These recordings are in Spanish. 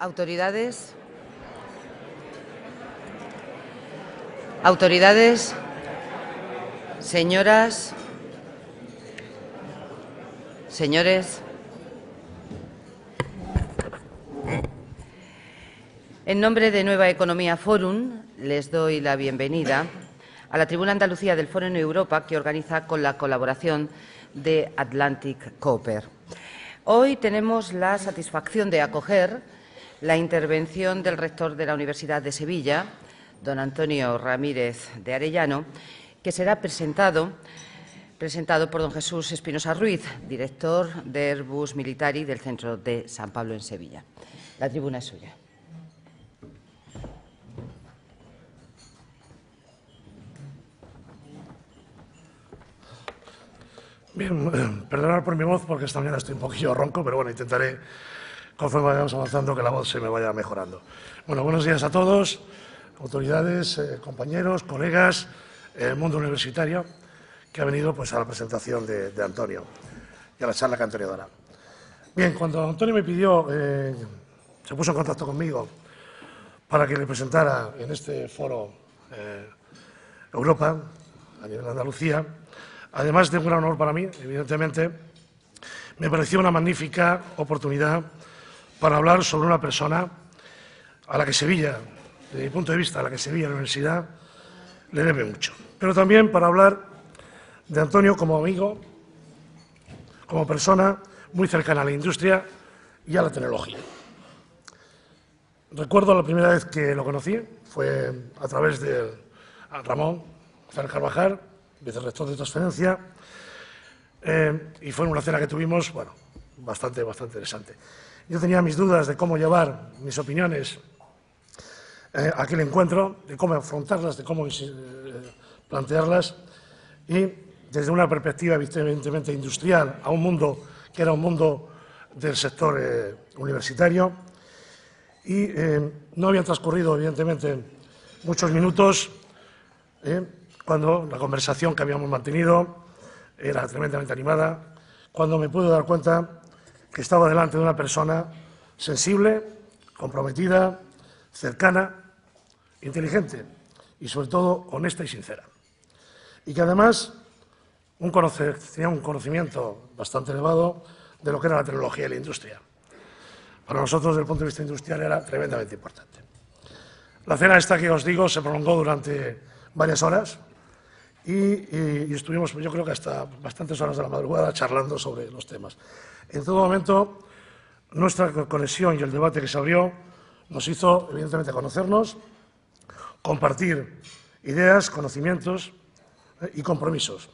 Autoridades, señoras, señores. En nombre de Nueva Economía Forum, les doy la bienvenida a la Tribuna Andalucía del Foro en Europa, que organiza con la colaboración de Atlantic Cooper. Hoy tenemos la satisfacción de acoger la intervención del rector de la Universidad de Sevilla, don Antonio Ramírez de Arellano, que será presentado por don Jesús Espinosa Ruiz, director de Airbus Militari del Centro de San Pablo en Sevilla. La tribuna es suya. Bien, perdonad por mi voz porque esta mañana estoy un poquillo ronco, pero bueno, intentaré, conforme vayamos avanzando, que la voz se me vaya mejorando. Bueno, buenos días a todos, autoridades, compañeros, colegas, el mundo universitario que ha venido pues, a la presentación de Antonio y a la charla que Antonio dará. Bien, cuando Antonio me pidió, se puso en contacto conmigo para que le presentara en este foro Europa, a nivel de Andalucía, además de un gran honor para mí, evidentemente, me pareció una magnífica oportunidad para hablar sobre una persona a la que Sevilla, desde mi punto de vista, a la que Sevilla, la universidad, le debe mucho. Pero también para hablar de Antonio como amigo, como persona muy cercana a la industria y a la tecnología. Recuerdo la primera vez que lo conocí, fue a través de Ramón Carvajal, vicerrector de transferencia, y fue una cena que tuvimos, bueno, bastante interesante. Yo tenía mis dudas de cómo llevar mis opiniones a aquel encuentro, de cómo afrontarlas, de cómo plantearlas, y desde una perspectiva evidentemente industrial a un mundo que era un mundo del sector universitario, y no habían transcurrido evidentemente muchos minutos cuando la conversación que habíamos mantenido era tremendamente animada, cuando me pude dar cuenta que estaba delante de una persona sensible, comprometida, cercana, inteligente y, sobre todo, honesta y sincera. Y que, además, tenía un conocimiento bastante elevado de lo que era la tecnología y la industria. Para nosotros, desde el punto de vista industrial, era tremendamente importante. La cena esta que os digo se prolongó durante varias horas, y estuvimos, yo creo que hasta bastantes horas de la madrugada charlando sobre los temas. En todo momento, nuestra conexión y el debate que se abrió nos hizo, evidentemente, conocernos, compartir ideas, conocimientos y compromisos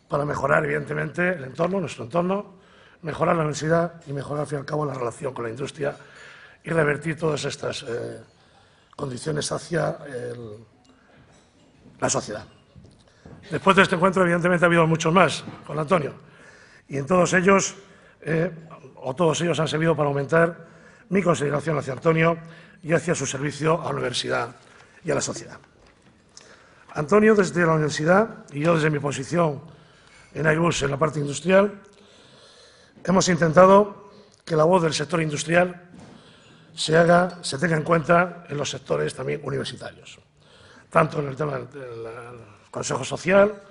para mejorar, evidentemente, el entorno, nuestro entorno, mejorar la universidad y mejorar, al fin y al cabo, la relación con la industria y revertir todas estas condiciones hacia la sociedad. Después de este encuentro, evidentemente, ha habido muchos más con Antonio, y en todos ellos, todos ellos han servido para aumentar mi consideración hacia Antonio y hacia su servicio a la universidad y a la sociedad. Antonio, desde la universidad, y yo desde mi posición en Airbus en la parte industrial, hemos intentado que la voz del sector industrial se tenga en cuenta en los sectores también universitarios, tanto en el tema del Consejo Social,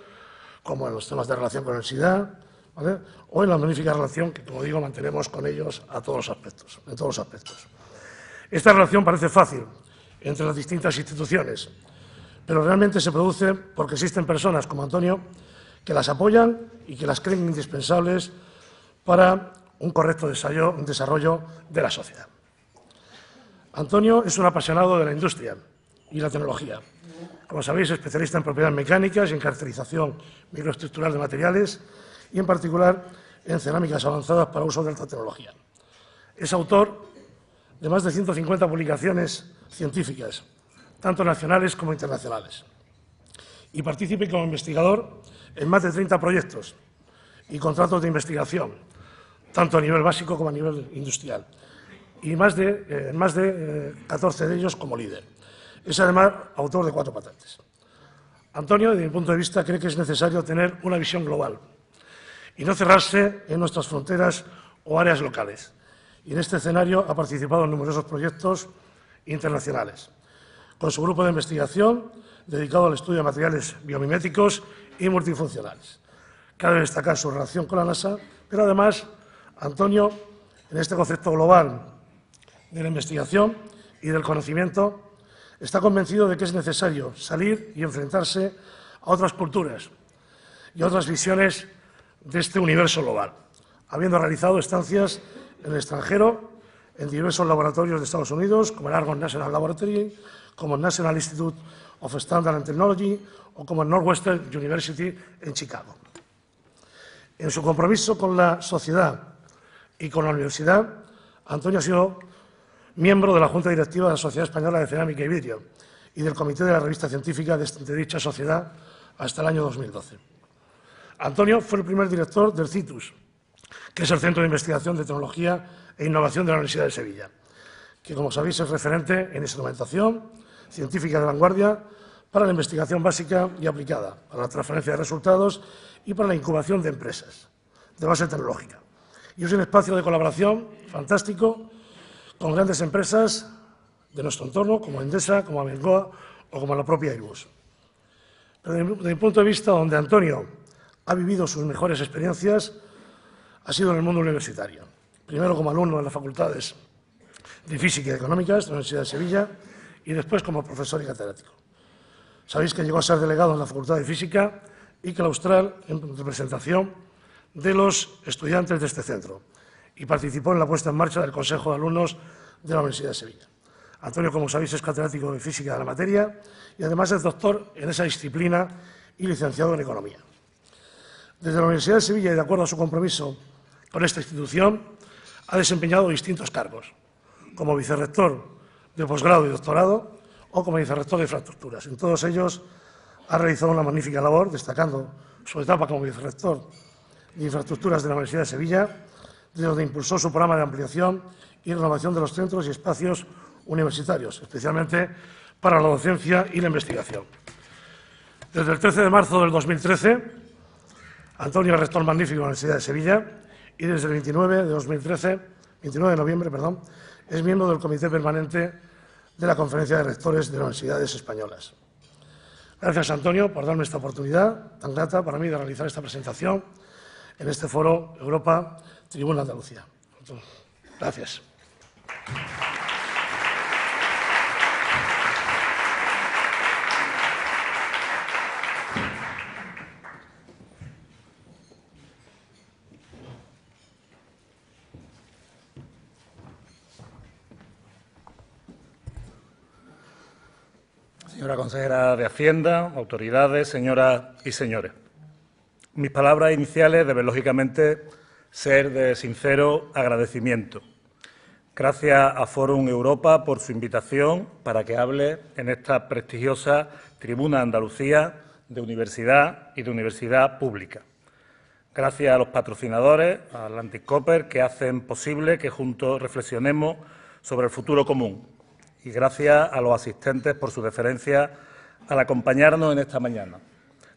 como en los temas de relación con la universidad, ¿vale? O en la magnífica relación que, como digo, mantenemos con ellos en todos los aspectos. Esta relación parece fácil entre las distintas instituciones, pero realmente se produce porque existen personas como Antonio que las apoyan y que las creen indispensables para un correcto desarrollo de la sociedad. Antonio es un apasionado de la industria y la tecnología. Como sabéis, especialista en propiedades mecánicas y en caracterización microestructural de materiales y, en particular, en cerámicas avanzadas para uso de alta tecnología. Es autor de más de 150 publicaciones científicas, tanto nacionales como internacionales, y partícipe como investigador en más de 30 proyectos y contratos de investigación, tanto a nivel básico como a nivel industrial, y más de 14 de ellos como líder. Es, además, autor de 4 patentes. Antonio, desde mi punto de vista, cree que es necesario tener una visión global y no cerrarse en nuestras fronteras o áreas locales, y en este escenario ha participado en numerosos proyectos internacionales, con su grupo de investigación dedicado al estudio de materiales biomiméticos y multifuncionales. Cabe destacar su relación con la NASA, pero además, Antonio, en este concepto global de la investigación y del conocimiento, está convencido de que es necesario salir y enfrentarse a otras culturas y a otras visiones de este universo global, habiendo realizado estancias en el extranjero, en diversos laboratorios de Estados Unidos, como el Argonne National Laboratory, como el National Institute of Standard and Technology o como el Northwestern University en Chicago. En su compromiso con la sociedad y con la universidad, Antonio ha sido miembro de la Junta Directiva de la Sociedad Española de Cerámica y Vidrio y del Comité de la Revista Científica de dicha sociedad hasta el año 2012. Antonio fue el primer director del CITUS, que es el Centro de Investigación de Tecnología e Innovación de la Universidad de Sevilla, que, como sabéis, es referente en instrumentación científica de vanguardia para la investigación básica y aplicada, para la transferencia de resultados y para la incubación de empresas de base tecnológica. Y es un espacio de colaboración fantástico con grandes empresas de nuestro entorno, como Endesa, como Abengoa o como la propia Airbus. Pero desde mi punto de vista, donde Antonio ha vivido sus mejores experiencias ha sido en el mundo universitario. Primero como alumno en las facultades de Física y Económicas de la Universidad de Sevilla y después como profesor y catedrático. Sabéis que llegó a ser delegado en la Facultad de Física y claustral en representación de los estudiantes de este centro y participó en la puesta en marcha del Consejo de Alumnos de la Universidad de Sevilla. Antonio, como sabéis, es catedrático de Física de la materia y además es doctor en esa disciplina y licenciado en Economía. Desde la Universidad de Sevilla y de acuerdo a su compromiso con esta institución, ha desempeñado distintos cargos, como vicerrector de posgrado y doctorado o como vicerrector de infraestructuras. En todos ellos ha realizado una magnífica labor, destacando su etapa como vicerrector de infraestructuras de la Universidad de Sevilla, desde donde impulsó su programa de ampliación y renovación de los centros y espacios universitarios, especialmente para la docencia y la investigación. Desde el 13 de marzo del 2013, Antonio es rector magnífico de la Universidad de Sevilla y desde el 29 de noviembre, es miembro del Comité Permanente de la Conferencia de Rectores de las Universidades Españolas. Gracias, Antonio, por darme esta oportunidad tan grata para mí de realizar esta presentación en este foro Europa Tribuna Andalucía. Gracias. Señora consejera de Hacienda, autoridades, señoras y señores. Mis palabras iniciales deben, lógicamente, ser de sincero agradecimiento. Gracias a Fórum Europa por su invitación para que hable en esta prestigiosa Tribuna Andalucía de universidad y de universidad pública. Gracias a los patrocinadores, a Atlantic Copper, que hacen posible que juntos reflexionemos sobre el futuro común. Y gracias a los asistentes por su deferencia al acompañarnos en esta mañana.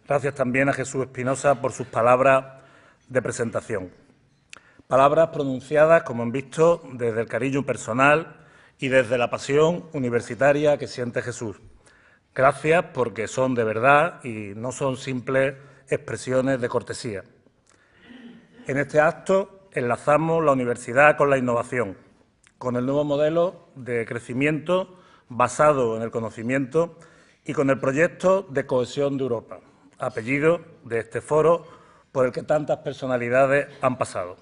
Gracias también a Jesús Espinosa por sus palabras de presentación. Palabras pronunciadas, como han visto, desde el cariño personal y desde la pasión universitaria que siente Jesús. Gracias porque son de verdad y no son simples expresiones de cortesía. En este acto enlazamos la universidad con la innovación, con el nuevo modelo de crecimiento basado en el conocimiento y con el proyecto de cohesión de Europa, apellido de este foro por el que tantas personalidades han pasado.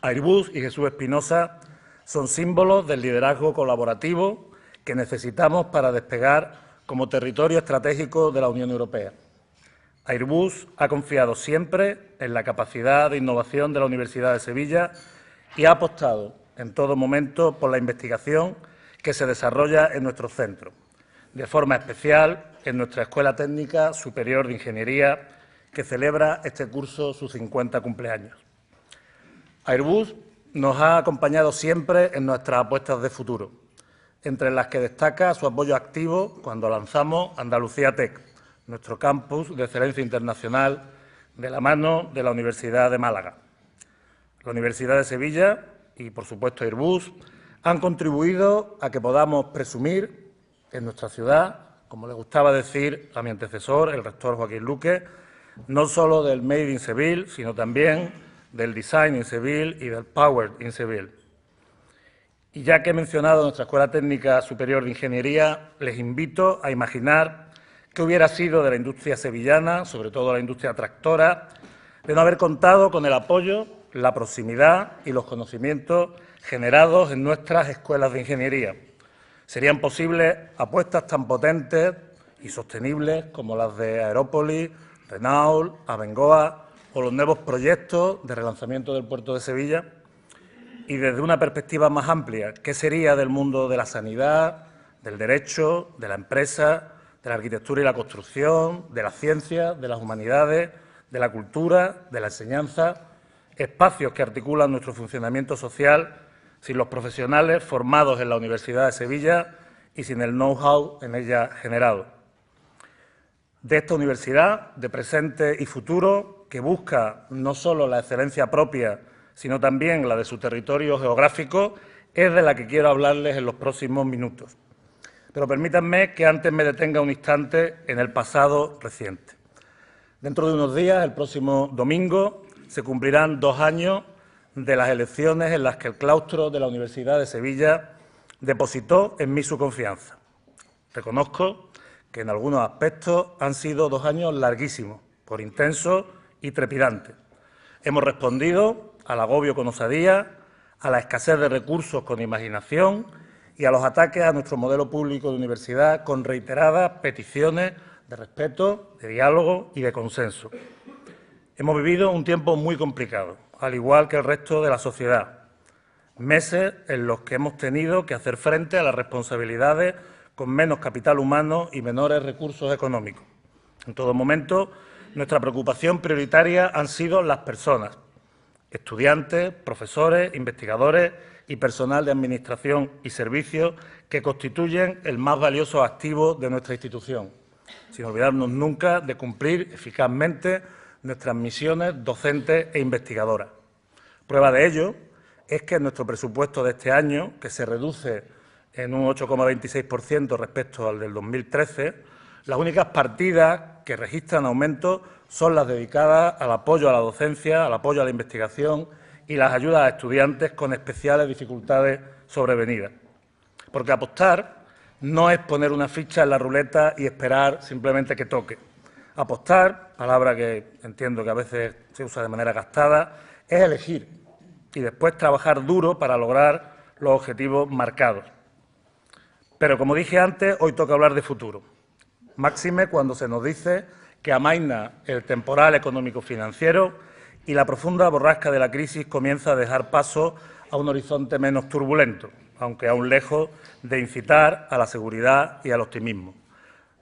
Airbus y Jesús Espinosa son símbolos del liderazgo colaborativo que necesitamos para despegar como territorio estratégico de la Unión Europea. Airbus ha confiado siempre en la capacidad de innovación de la Universidad de Sevilla y ha apostado en todo momento por la investigación que se desarrolla en nuestro centro, de forma especial en nuestra Escuela Técnica Superior de Ingeniería, que celebra este curso su 50 cumpleaños. Airbus nos ha acompañado siempre en nuestras apuestas de futuro, entre las que destaca su apoyo activo cuando lanzamos Andalucía Tech, nuestro campus de excelencia internacional de la mano de la Universidad de Málaga. La Universidad de Sevilla y, por supuesto, Airbus, han contribuido a que podamos presumir en nuestra ciudad, como le gustaba decir a mi antecesor, el rector Joaquín Luque, no solo del Made in Seville, sino también del Design in Seville y del Power in Seville. Y ya que he mencionado nuestra Escuela Técnica Superior de Ingeniería, les invito a imaginar qué hubiera sido de la industria sevillana, sobre todo la industria tractora, de no haber contado con el apoyo, la proximidad y los conocimientos generados en nuestras escuelas de ingeniería. Serían posibles apuestas tan potentes y sostenibles como las de Aerópolis, Renault, Abengoa o los nuevos proyectos de relanzamiento del puerto de Sevilla. Y desde una perspectiva más amplia, ¿qué sería del mundo de la sanidad, del derecho, de la empresa, de la arquitectura y la construcción, de la ciencia, de las humanidades, de la cultura, de la enseñanza, espacios que articulan nuestro funcionamiento social sin los profesionales formados en la Universidad de Sevilla y sin el know-how en ella generado? De esta universidad, de presente y futuro, que busca no solo la excelencia propia, sino también la de su territorio geográfico, es de la que quiero hablarles en los próximos minutos. Pero permítanme que antes me detenga un instante en el pasado reciente. Dentro de unos días, el próximo domingo, se cumplirán 2 años de las elecciones en las que el claustro de la Universidad de Sevilla depositó en mí su confianza. Reconozco que en algunos aspectos han sido 2 años larguísimos, por intensos y trepidantes. Hemos respondido al agobio con osadía, a la escasez de recursos con imaginación y a los ataques a nuestro modelo público de universidad con reiteradas peticiones de respeto, de diálogo y de consenso. Hemos vivido un tiempo muy complicado, al igual que el resto de la sociedad. Meses en los que hemos tenido que hacer frente a las responsabilidades con menos capital humano y menores recursos económicos. En todo momento, nuestra preocupación prioritaria han sido las personas, estudiantes, profesores, investigadores y personal de administración y servicios que constituyen el más valioso activo de nuestra institución, sin olvidarnos nunca de cumplir eficazmente nuestras misiones docentes e investigadoras. Prueba de ello es que en nuestro presupuesto de este año, que se reduce en un 8,26% respecto al del 2013, las únicas partidas que registran aumento son las dedicadas al apoyo a la docencia, al apoyo a la investigación y las ayudas a estudiantes con especiales dificultades sobrevenidas. Porque apostar no es poner una ficha en la ruleta y esperar simplemente que toque. Apostar, palabra que entiendo que a veces se usa de manera gastada, es elegir y después trabajar duro para lograr los objetivos marcados. Pero, como dije antes, hoy toca hablar de futuro. Máxime cuando se nos dice que amaina el temporal económico-financiero y la profunda borrasca de la crisis comienza a dejar paso a un horizonte menos turbulento, aunque aún lejos de incitar a la seguridad y al optimismo,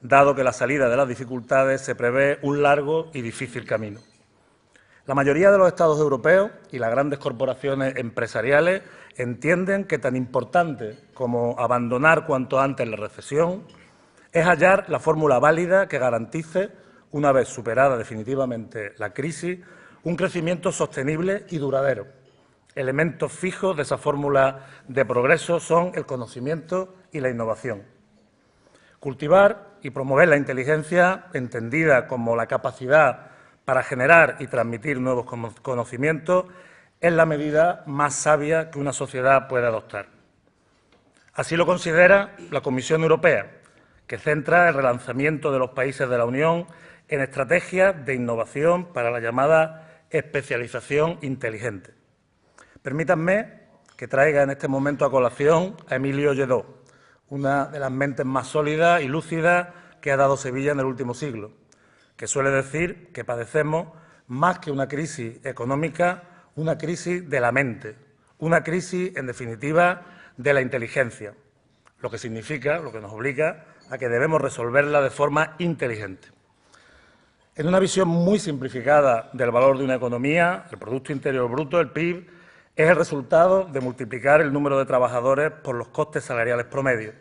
dado que la salida de las dificultades se prevé un largo y difícil camino. La mayoría de los Estados europeos y las grandes corporaciones empresariales entienden que tan importante como abandonar cuanto antes la recesión es hallar la fórmula válida que garantice, una vez superada definitivamente la crisis, un crecimiento sostenible y duradero. Elementos fijos de esa fórmula de progreso son el conocimiento y la innovación. Cultivar y promover la inteligencia, entendida como la capacidad para generar y transmitir nuevos conocimientos, es la medida más sabia que una sociedad puede adoptar. Así lo considera la Comisión Europea, que centra el relanzamiento de los países de la Unión en estrategias de innovación para la llamada especialización inteligente. Permítanme que traiga en este momento a colación a Emilio Lledó, una de las mentes más sólidas y lúcidas que ha dado Sevilla en el último siglo, que suele decir que padecemos, más que una crisis económica, una crisis de la mente, una crisis, en definitiva, de la inteligencia, lo que significa, lo que nos obliga a que debemos resolverla de forma inteligente. En una visión muy simplificada del valor de una economía, el Producto Interior Bruto, el PIB, es el resultado de multiplicar el número de trabajadores por los costes salariales promedios.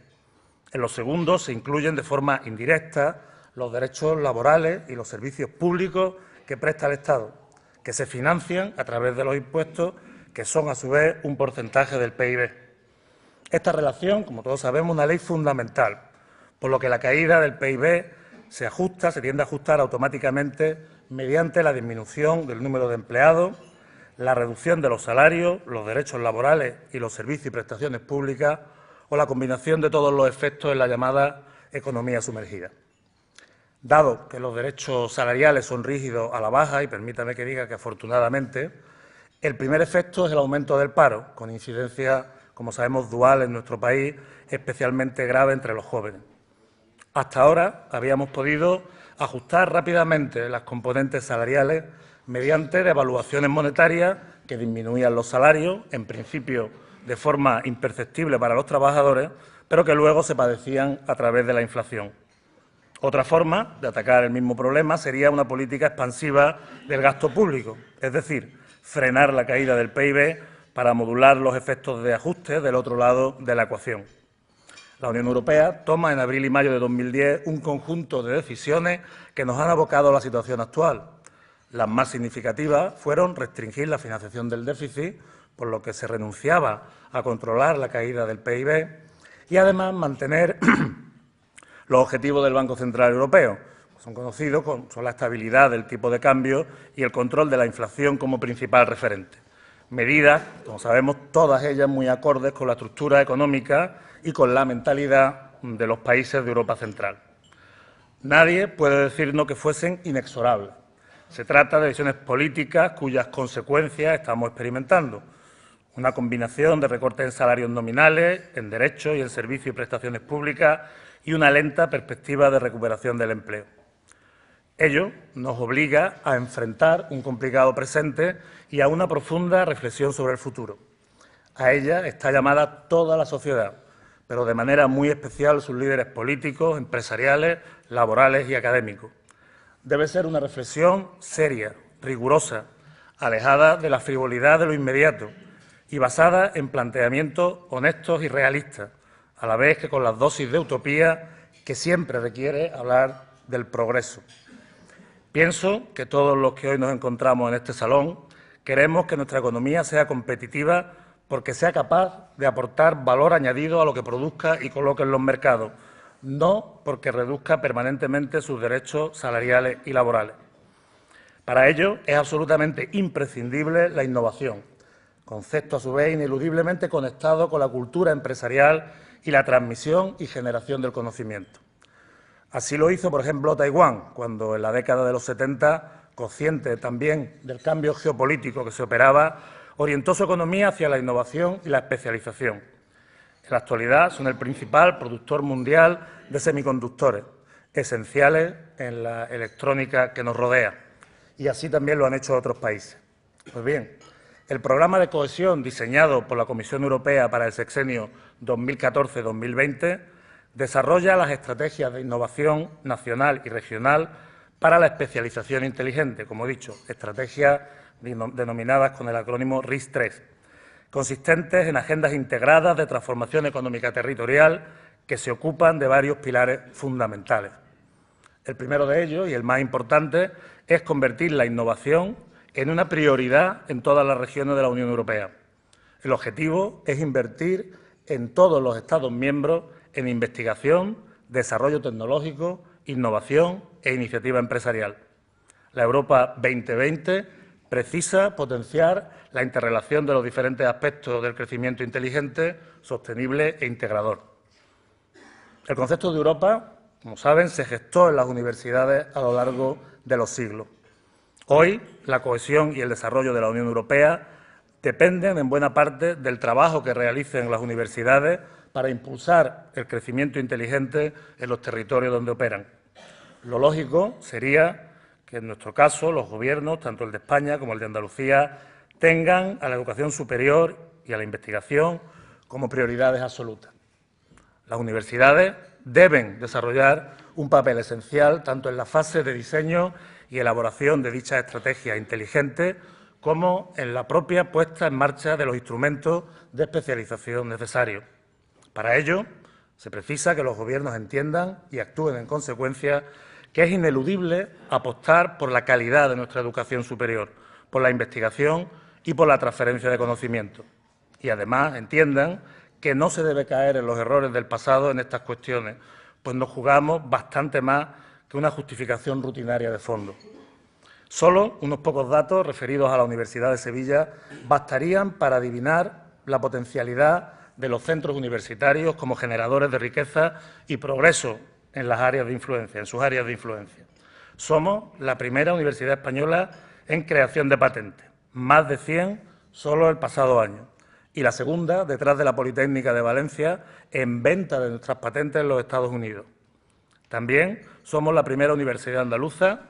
En los segundos se incluyen de forma indirecta los derechos laborales y los servicios públicos que presta el Estado, que se financian a través de los impuestos que son a su vez un porcentaje del PIB. Esta relación, como todos sabemos, es una ley fundamental, por lo que la caída del PIB se tiende a ajustar automáticamente mediante la disminución del número de empleados, la reducción de los salarios, los derechos laborales y los servicios y prestaciones públicas, o la combinación de todos los efectos en la llamada economía sumergida. Dado que los derechos salariales son rígidos a la baja, y permítame que diga que afortunadamente, el primer efecto es el aumento del paro, con incidencia, como sabemos, dual en nuestro país, especialmente grave entre los jóvenes. Hasta ahora habíamos podido ajustar rápidamente las componentes salariales mediante devaluaciones monetarias que disminuían los salarios, en principio de forma imperceptible para los trabajadores, pero que luego se padecían a través de la inflación. Otra forma de atacar el mismo problema sería una política expansiva del gasto público, es decir, frenar la caída del PIB para modular los efectos de ajuste del otro lado de la ecuación. La Unión Europea toma en abril y mayo de 2010 un conjunto de decisiones que nos han abocado a la situación actual. Las más significativas fueron restringir la financiación del déficit, por lo que se renunciaba a controlar la caída del PIB, y además mantener los objetivos del Banco Central Europeo. Son conocidos, son la estabilidad del tipo de cambio y el control de la inflación como principal referente. Medidas, como sabemos, todas ellas muy acordes con la estructura económica y con la mentalidad de los países de Europa Central. Nadie puede decirnos que fuesen inexorables. Se trata de decisiones políticas cuyas consecuencias estamos experimentando. Una combinación de recortes en salarios nominales, en derechos y en servicios y prestaciones públicas y una lenta perspectiva de recuperación del empleo. Ello nos obliga a enfrentar un complicado presente y a una profunda reflexión sobre el futuro. A ella está llamada toda la sociedad, pero de manera muy especial sus líderes políticos, empresariales, laborales y académicos. Debe ser una reflexión seria, rigurosa, alejada de la frivolidad de lo inmediato y basada en planteamientos honestos y realistas, a la vez que con las dosis de utopía que siempre requiere hablar del progreso. Pienso que todos los que hoy nos encontramos en este salón queremos que nuestra economía sea competitiva porque sea capaz de aportar valor añadido a lo que produzca y coloque en los mercados, no porque reduzca permanentemente sus derechos salariales y laborales. Para ello es absolutamente imprescindible la innovación, concepto a su vez ineludiblemente conectado con la cultura empresarial y la transmisión y generación del conocimiento. Así lo hizo, por ejemplo, Taiwán, cuando en la década de los 70, consciente también del cambio geopolítico que se operaba, orientó su economía hacia la innovación y la especialización. En la actualidad son el principal productor mundial de semiconductores, esenciales en la electrónica que nos rodea, y así también lo han hecho otros países. Pues bien, el programa de cohesión diseñado por la Comisión Europea para el sexenio 2014-2020 desarrolla las estrategias de innovación nacional y regional para la especialización inteligente, como he dicho, estrategias denominadas con el acrónimo RIS3, consistentes en agendas integradas de transformación económica territorial que se ocupan de varios pilares fundamentales. El primero de ellos, y el más importante, es convertir la innovación en una prioridad en todas las regiones de la Unión Europea. El objetivo es invertir en todos los Estados miembros en investigación, desarrollo tecnológico, innovación e iniciativa empresarial. La Europa 2020 precisa potenciar la interrelación de los diferentes aspectos del crecimiento inteligente, sostenible e integrador. El concepto de Europa, como saben, se gestó en las universidades a lo largo de los siglos. Hoy, la cohesión y el desarrollo de la Unión Europea dependen en buena parte del trabajo que realicen las universidades para impulsar el crecimiento inteligente en los territorios donde operan. Lo lógico sería que, en nuestro caso, los gobiernos, tanto el de España como el de Andalucía, tengan a la educación superior y a la investigación como prioridades absolutas. Las universidades deben desarrollar un papel esencial tanto en la fase de diseño y elaboración de dichas estrategias inteligentes como en la propia puesta en marcha de los instrumentos de especialización necesarios. Para ello, se precisa que los gobiernos entiendan y actúen en consecuencia que es ineludible apostar por la calidad de nuestra educación superior, por la investigación y por la transferencia de conocimiento. Y además entiendan que no se debe caer en los errores del pasado en estas cuestiones, pues nos jugamos bastante más que una justificación rutinaria de fondo. Solo unos pocos datos referidos a la Universidad de Sevilla bastarían para adivinar la potencialidad de los centros universitarios como generadores de riqueza y progreso en las áreas de influencia, en sus áreas de influencia. Somos la primera universidad española en creación de patentes, más de 100 solo el pasado año, y la segunda, detrás de la Politécnica de Valencia, en venta de nuestras patentes en los Estados Unidos. También somos la primera universidad andaluza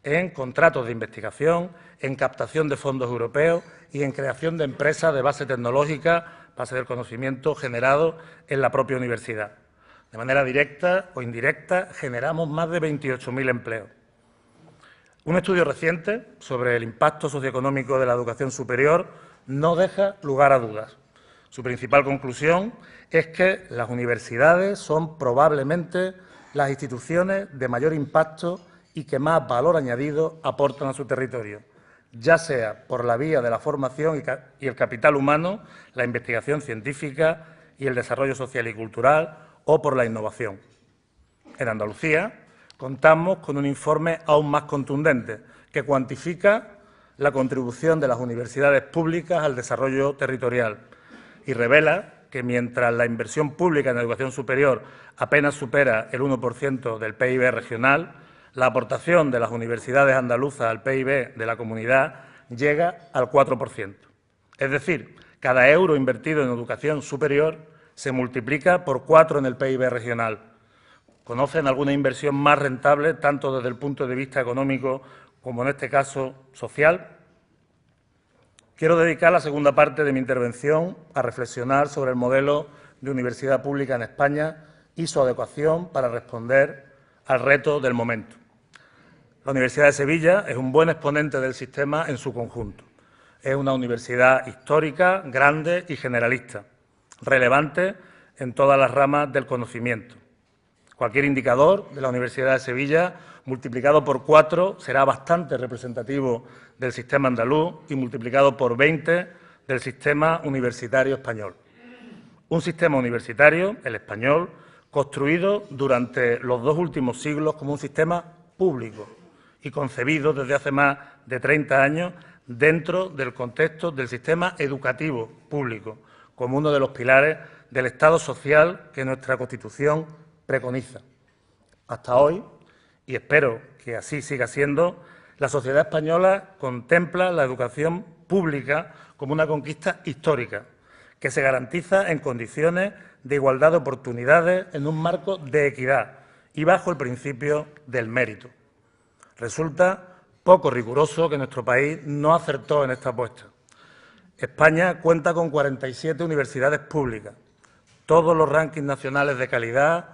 en contratos de investigación, en captación de fondos europeos y en creación de empresas de base tecnológica, base del conocimiento generado en la propia universidad. De manera directa o indirecta, generamos más de 28.000 empleos. Un estudio reciente sobre el impacto socioeconómico de la educación superior no deja lugar a dudas. Su principal conclusión es que las universidades son probablemente las instituciones de mayor impacto y que más valor añadido aportan a su territorio, ya sea por la vía de la formación y el capital humano, la investigación científica y el desarrollo social y cultural, o por la innovación. En Andalucía contamos con un informe aún más contundente que cuantifica la contribución de las universidades públicas al desarrollo territorial y revela que mientras la inversión pública en educación superior apenas supera el 1% del PIB regional, la aportación de las universidades andaluzas al PIB de la comunidad llega al 4%. Es decir, cada euro invertido en educación superior se multiplica por 4 en el PIB regional. ¿Conocen alguna inversión más rentable, tanto desde el punto de vista económico como, en este caso, social? Quiero dedicar la segunda parte de mi intervención a reflexionar sobre el modelo de universidad pública en España y su adecuación para responder al reto del momento. La Universidad de Sevilla es un buen exponente del sistema en su conjunto. Es una universidad histórica, grande y generalista, relevante en todas las ramas del conocimiento. Cualquier indicador de la Universidad de Sevilla multiplicado por 4 será bastante representativo del sistema andaluz y multiplicado por 20 del sistema universitario español. Un sistema universitario, el español, construido durante los 2 últimos siglos como un sistema público y concebido desde hace más de 30 años dentro del contexto del sistema educativo público, como uno de los pilares del Estado social que nuestra Constitución preconiza. Hasta hoy, y espero que así siga siendo, la sociedad española contempla la educación pública como una conquista histórica, que se garantiza en condiciones de igualdad de oportunidades en un marco de equidad y bajo el principio del mérito. Resulta poco riguroso que nuestro país no acertó en esta apuesta. España cuenta con 47 universidades públicas. Todos los rankings nacionales de calidad,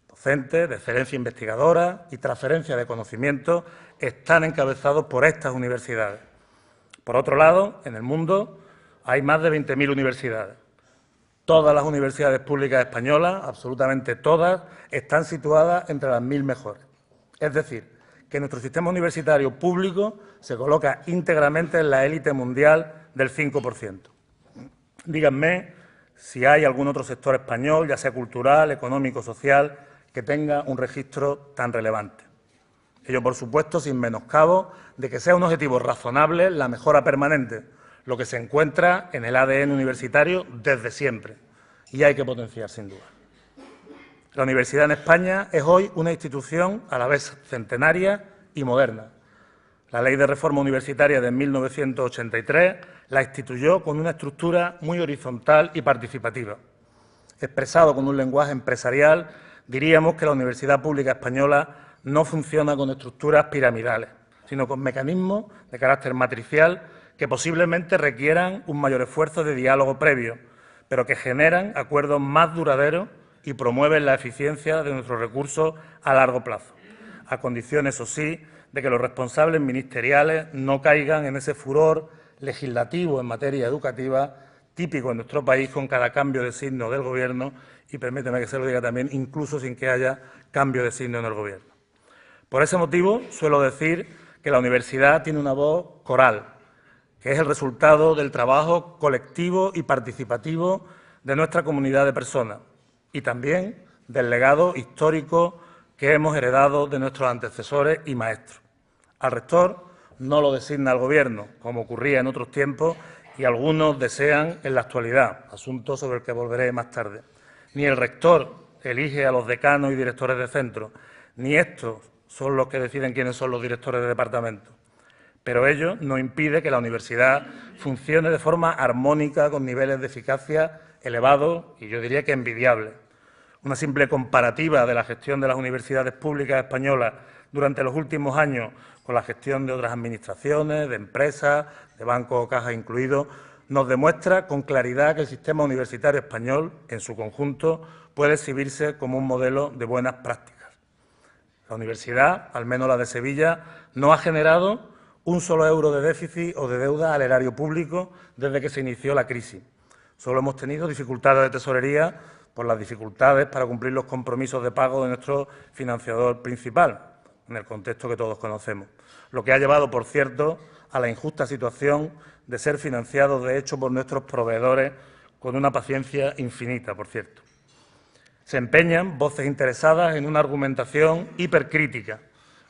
docentes, de excelencia investigadora y transferencia de conocimiento están encabezados por estas universidades. Por otro lado, en el mundo hay más de 20.000 universidades. Todas las universidades públicas españolas, absolutamente todas, están situadas entre las 1.000 mejores. Es decir, que nuestro sistema universitario público se coloca íntegramente en la élite mundial del 5%. Díganme si hay algún otro sector español, ya sea cultural, económico, social, que tenga un registro tan relevante. Ello, por supuesto, sin menoscabo de que sea un objetivo razonable la mejora permanente, lo que se encuentra en el ADN universitario desde siempre, y hay que potenciar, sin duda. La universidad en España es hoy una institución a la vez centenaria y moderna. La Ley de Reforma Universitaria de 1983 la instituyó con una estructura muy horizontal y participativa. Expresado con un lenguaje empresarial, diríamos que la universidad pública española no funciona con estructuras piramidales, sino con mecanismos de carácter matricial que posiblemente requieran un mayor esfuerzo de diálogo previo, pero que generan acuerdos más duraderos y promueven la eficiencia de nuestros recursos a largo plazo, a condición, eso sí, de que los responsables ministeriales no caigan en ese furor legislativo en materia educativa típico en nuestro país con cada cambio de signo del Gobierno y, permíteme que se lo diga también, incluso sin que haya cambio de signo en el Gobierno. Por ese motivo, suelo decir que la universidad tiene una voz coral, que es el resultado del trabajo colectivo y participativo de nuestra comunidad de personas y también del legado histórico que hemos heredado de nuestros antecesores y maestros. Al rector no lo designa el Gobierno, como ocurría en otros tiempos y algunos desean en la actualidad, asunto sobre el que volveré más tarde. Ni el rector elige a los decanos y directores de centro, ni estos son los que deciden quiénes son los directores de departamento. Pero ello no impide que la universidad funcione de forma armónica con niveles de eficacia elevados y yo diría que envidiables. Una simple comparativa de la gestión de las universidades públicas españolas durante los últimos años con la gestión de otras administraciones, de empresas, de bancos o cajas incluidos, nos demuestra con claridad que el sistema universitario español, en su conjunto, puede exhibirse como un modelo de buenas prácticas. La universidad, al menos la de Sevilla, no ha generado un solo euro de déficit o de deuda al erario público desde que se inició la crisis. Solo hemos tenido dificultades de tesorería por las dificultades para cumplir los compromisos de pago de nuestro financiador principal, en el contexto que todos conocemos, lo que ha llevado, por cierto, a la injusta situación de ser financiados, de hecho, por nuestros proveedores con una paciencia infinita, por cierto. Se empeñan voces interesadas en una argumentación hipercrítica,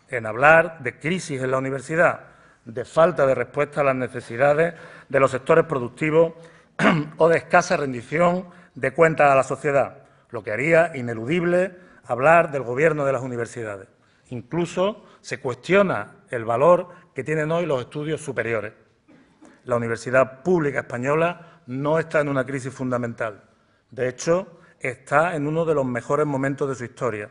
en hablar de crisis en la universidad, de falta de respuesta a las necesidades de los sectores productivos o de escasa rendición de cuentas a la sociedad, lo que haría ineludible hablar del Gobierno de las universidades. Incluso se cuestiona el valor que tienen hoy los estudios superiores. La universidad pública española no está en una crisis fundamental. De hecho, está en uno de los mejores momentos de su historia,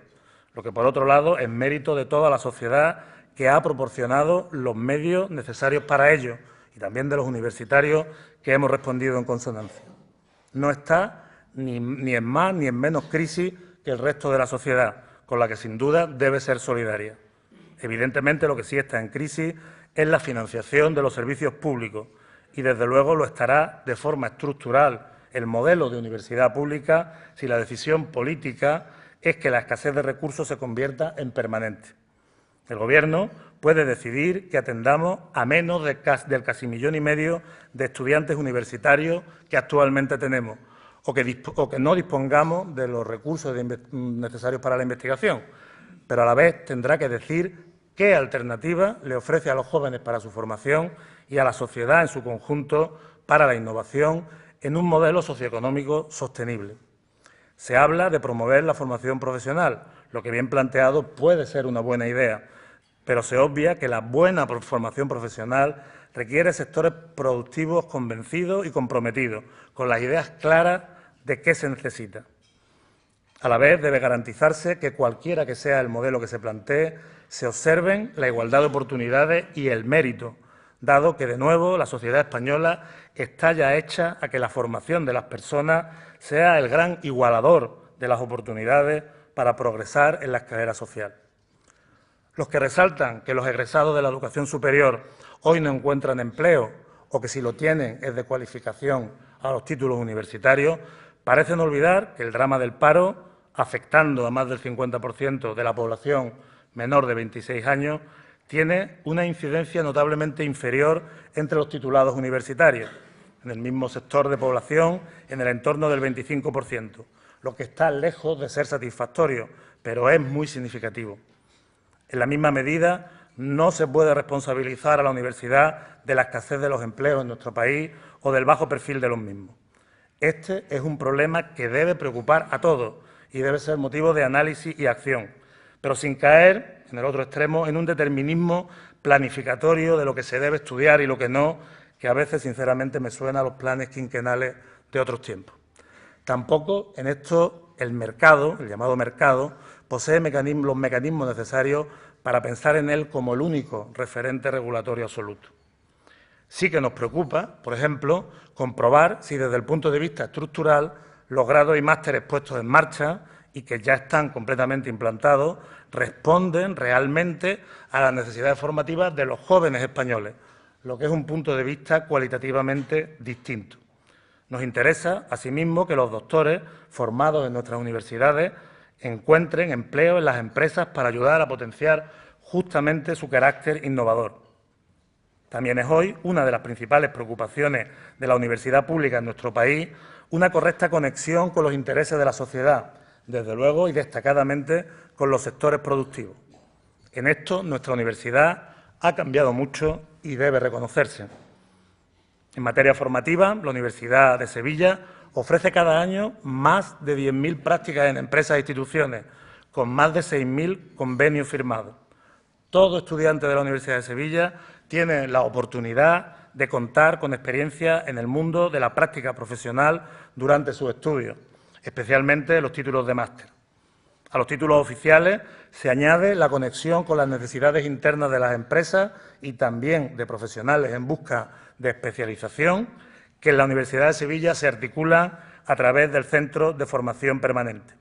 lo que, por otro lado, es mérito de toda la sociedad que ha proporcionado los medios necesarios para ello y también de los universitarios que hemos respondido en consonancia. No está ni en más ni en menos crisis que el resto de la sociedad, con la que sin duda debe ser solidaria. Evidentemente, lo que sí está en crisis es la financiación de los servicios públicos y, desde luego, lo estará de forma estructural el modelo de universidad pública si la decisión política es que la escasez de recursos se convierta en permanente. El Gobierno puede decidir que atendamos a menos del casi 1,5 millones de estudiantes universitarios que actualmente tenemos, o que no dispongamos de los recursos necesarios para la investigación, pero a la vez tendrá que decir qué alternativa le ofrece a los jóvenes para su formación y a la sociedad en su conjunto para la innovación en un modelo socioeconómico sostenible. Se habla de promover la formación profesional, lo que bien planteado puede ser una buena idea, pero se obvia que la buena formación profesional requiere sectores productivos convencidos y comprometidos, con las ideas claras de qué se necesita. A la vez, debe garantizarse que cualquiera que sea el modelo que se plantee, se observen la igualdad de oportunidades y el mérito, dado que, de nuevo, la sociedad española está ya hecha a que la formación de las personas sea el gran igualador de las oportunidades para progresar en la escalera social. Los que resaltan que los egresados de la educación superior hoy no encuentran empleo o que si lo tienen es de cualificación a los títulos universitarios, parecen olvidar que el drama del paro, afectando a más del 50% de la población menor de 26 años, tiene una incidencia notablemente inferior entre los titulados universitarios, en el mismo sector de población, en el entorno del 25%, lo que está lejos de ser satisfactorio, pero es muy significativo. En la misma medida, no se puede responsabilizar a la universidad de la escasez de los empleos en nuestro país o del bajo perfil de los mismos. Este es un problema que debe preocupar a todos y debe ser motivo de análisis y acción, pero sin caer, en el otro extremo, en un determinismo planificatorio de lo que se debe estudiar y lo que no, que a veces, sinceramente, me suena a los planes quinquenales de otros tiempos. Tampoco en esto el mercado, el llamado mercado, posee los mecanismos necesarios para pensar en él como el único referente regulatorio absoluto. Sí que nos preocupa, por ejemplo, comprobar si desde el punto de vista estructural los grados y másteres puestos en marcha y que ya están completamente implantados responden realmente a las necesidades formativas de los jóvenes españoles, lo que es un punto de vista cualitativamente distinto. Nos interesa, asimismo, que los doctores formados en nuestras universidades encuentren empleo en las empresas para ayudar a potenciar justamente su carácter innovador. También es hoy una de las principales preocupaciones de la universidad pública en nuestro país una correcta conexión con los intereses de la sociedad, desde luego y destacadamente con los sectores productivos. En esto, nuestra universidad ha cambiado mucho y debe reconocerse. En materia formativa, la Universidad de Sevilla ofrece cada año más de 10.000 prácticas en empresas e instituciones, con más de 6.000 convenios firmados. Todo estudiante de la Universidad de Sevilla tiene la oportunidad de contar con experiencia en el mundo de la práctica profesional durante sus estudios, especialmente los títulos de máster. A los títulos oficiales se añade la conexión con las necesidades internas de las empresas y también de profesionales en busca de especialización, que en la Universidad de Sevilla se articulan a través del Centro de Formación Permanente.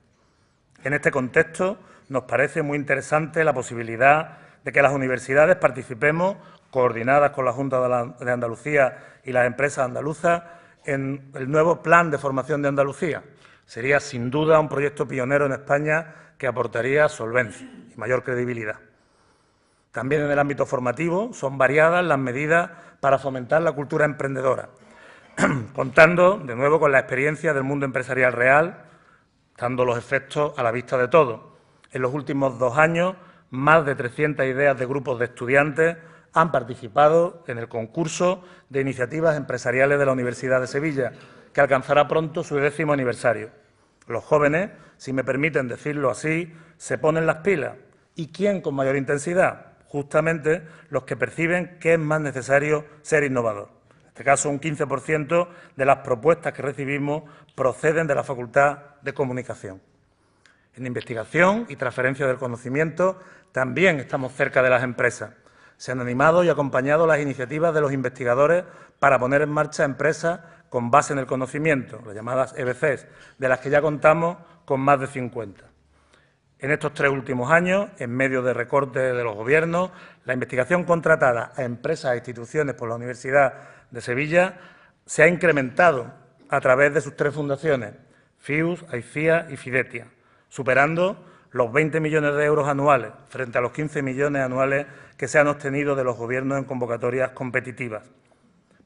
En este contexto, nos parece muy interesante la posibilidad de que las universidades participemos, coordinadas con la Junta de Andalucía y las empresas andaluzas, en el nuevo Plan de Formación de Andalucía. Sería, sin duda, un proyecto pionero en España que aportaría solvencia y mayor credibilidad. También en el ámbito formativo son variadas las medidas para fomentar la cultura emprendedora, contando, de nuevo, con la experiencia del mundo empresarial real, dando los efectos a la vista de todos. En los últimos 2 años, más de 300 ideas de grupos de estudiantes han participado en el concurso de iniciativas empresariales de la Universidad de Sevilla, que alcanzará pronto su 10º aniversario. Los jóvenes, si me permiten decirlo así, se ponen las pilas. ¿Y quién con mayor intensidad? Justamente los que perciben que es más necesario ser innovador. En este caso, un 15% de las propuestas que recibimos proceden de la Facultad de Comunicación. En investigación y transferencia del conocimiento también estamos cerca de las empresas. Se han animado y acompañado las iniciativas de los investigadores para poner en marcha empresas con base en el conocimiento, las llamadas EBCs, de las que ya contamos con más de 50. En estos 3 últimos años, en medio de recortes de los gobiernos, la investigación contratada a empresas e instituciones por la Universidad de Sevilla se ha incrementado a través de sus 3 fundaciones, FIUS, AICIA y Fidetia, superando los 20 millones de euros anuales frente a los 15 millones anuales que se han obtenido de los gobiernos en convocatorias competitivas.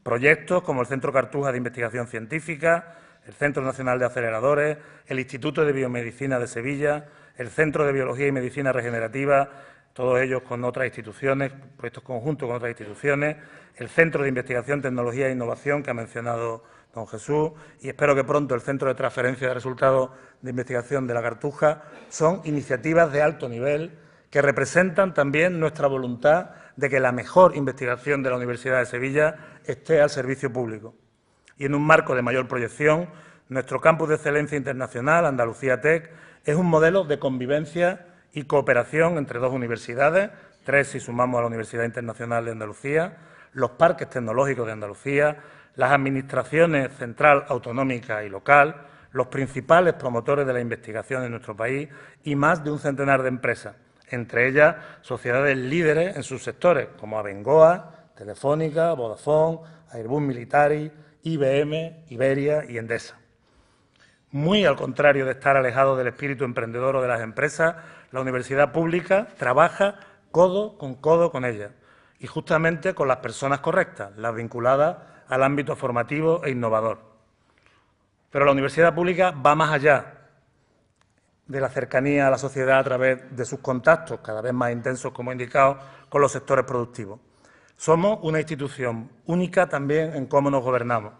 Proyectos como el Centro Cartuja de Investigación Científica, el Centro Nacional de Aceleradores, el Instituto de Biomedicina de Sevilla, el Centro de Biología y Medicina Regenerativa, todos ellos con otras instituciones, proyectos conjuntos con otras instituciones, el Centro de Investigación, Tecnología e Innovación que ha mencionado don Jesús, y espero que pronto el Centro de Transferencia de Resultados de Investigación de la Cartuja, son iniciativas de alto nivel que representan también nuestra voluntad de que la mejor investigación de la Universidad de Sevilla esté al servicio público. Y en un marco de mayor proyección, nuestro campus de excelencia internacional, Andalucía Tech, es un modelo de convivencia y cooperación entre 2 universidades, 3 si sumamos a la Universidad Internacional de Andalucía, los parques tecnológicos de Andalucía, las administraciones central, autonómica y local, los principales promotores de la investigación en nuestro país y más de un centenar de empresas, entre ellas sociedades líderes en sus sectores, como Abengoa, Telefónica, Vodafone, Airbus Militari, IBM, Iberia y Endesa. Muy al contrario de estar alejado del espíritu emprendedor o de las empresas, la universidad pública trabaja codo con ella y justamente con las personas correctas, las vinculadas al ámbito formativo e innovador. Pero la universidad pública va más allá de la cercanía a la sociedad a través de sus contactos, cada vez más intensos, como he indicado, con los sectores productivos. Somos una institución única también en cómo nos gobernamos.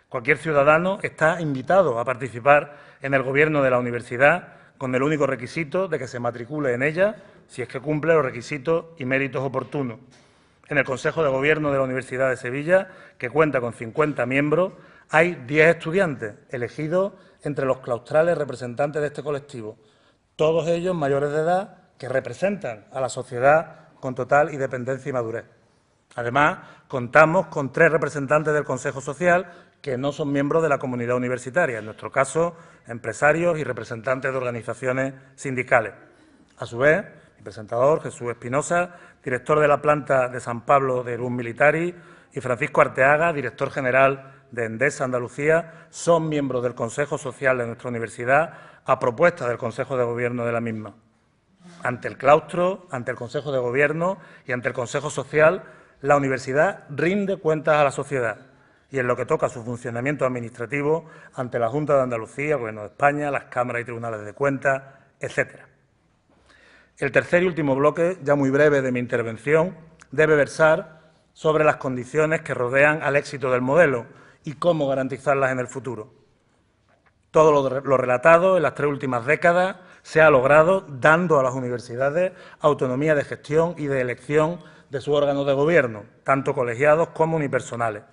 Cualquier ciudadano está invitado a participar en el gobierno de la universidad con el único requisito de que se matricule en ella si es que cumple los requisitos y méritos oportunos. En el Consejo de Gobierno de la Universidad de Sevilla, que cuenta con 50 miembros, hay 10 estudiantes elegidos entre los claustrales representantes de este colectivo, todos ellos mayores de edad que representan a la sociedad con total independencia y madurez. Además, contamos con 3 representantes del Consejo Social que no son miembros de la comunidad universitaria, en nuestro caso, empresarios y representantes de organizaciones sindicales. A su vez, mi presentador, Jesús Espinosa, director de la planta de San Pablo de Airbus Militari, y Francisco Arteaga, director general de Endesa Andalucía, son miembros del Consejo Social de nuestra universidad a propuesta del Consejo de Gobierno de la misma. Ante el claustro, ante el Consejo de Gobierno y ante el Consejo Social, la universidad rinde cuentas a la sociedad y en lo que toca a su funcionamiento administrativo ante la Junta de Andalucía, el Gobierno de España, las cámaras y tribunales de cuentas, etcétera. El tercer y último bloque, ya muy breve de mi intervención, debe versar sobre las condiciones que rodean al éxito del modelo y cómo garantizarlas en el futuro. Todo lo relatado en las 3 últimas décadas se ha logrado dando a las universidades autonomía de gestión y de elección de sus órganos de gobierno, tanto colegiados como unipersonales.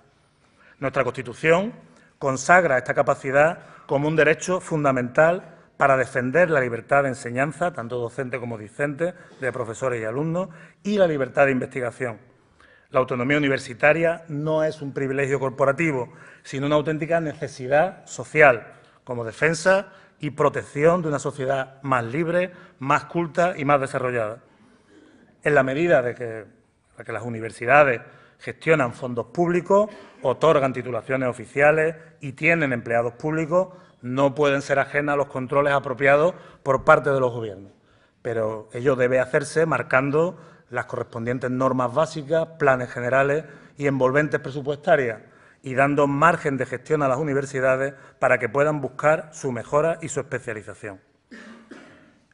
Nuestra Constitución consagra esta capacidad como un derecho fundamental para defender la libertad de enseñanza, tanto docente como discente, de profesores y alumnos, y la libertad de investigación. La autonomía universitaria no es un privilegio corporativo, sino una auténtica necesidad social, como defensa y protección de una sociedad más libre, más culta y más desarrollada. En la medida de que las universidades gestionan fondos públicos, otorgan titulaciones oficiales y tienen empleados públicos, no pueden ser ajenas a los controles apropiados por parte de los gobiernos. Pero ello debe hacerse marcando las correspondientes normas básicas, planes generales y envolventes presupuestarias, y dando margen de gestión a las universidades para que puedan buscar su mejora y su especialización.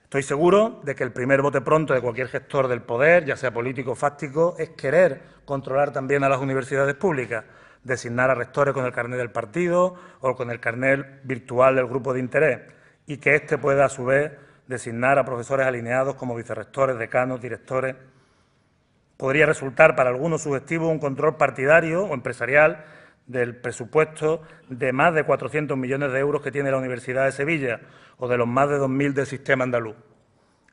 Estoy seguro de que el primer bote pronto de cualquier gestor del poder, ya sea político o fáctico, es querer controlar también a las universidades públicas, designar a rectores con el carnet del partido o con el carnet virtual del grupo de interés, y que éste pueda, a su vez, designar a profesores alineados como vicerrectores, decanos, directores. Podría resultar para algunos sugestivo un control partidario o empresarial del presupuesto de más de 400 millones de euros que tiene la Universidad de Sevilla o de los más de 2.000 del sistema andaluz.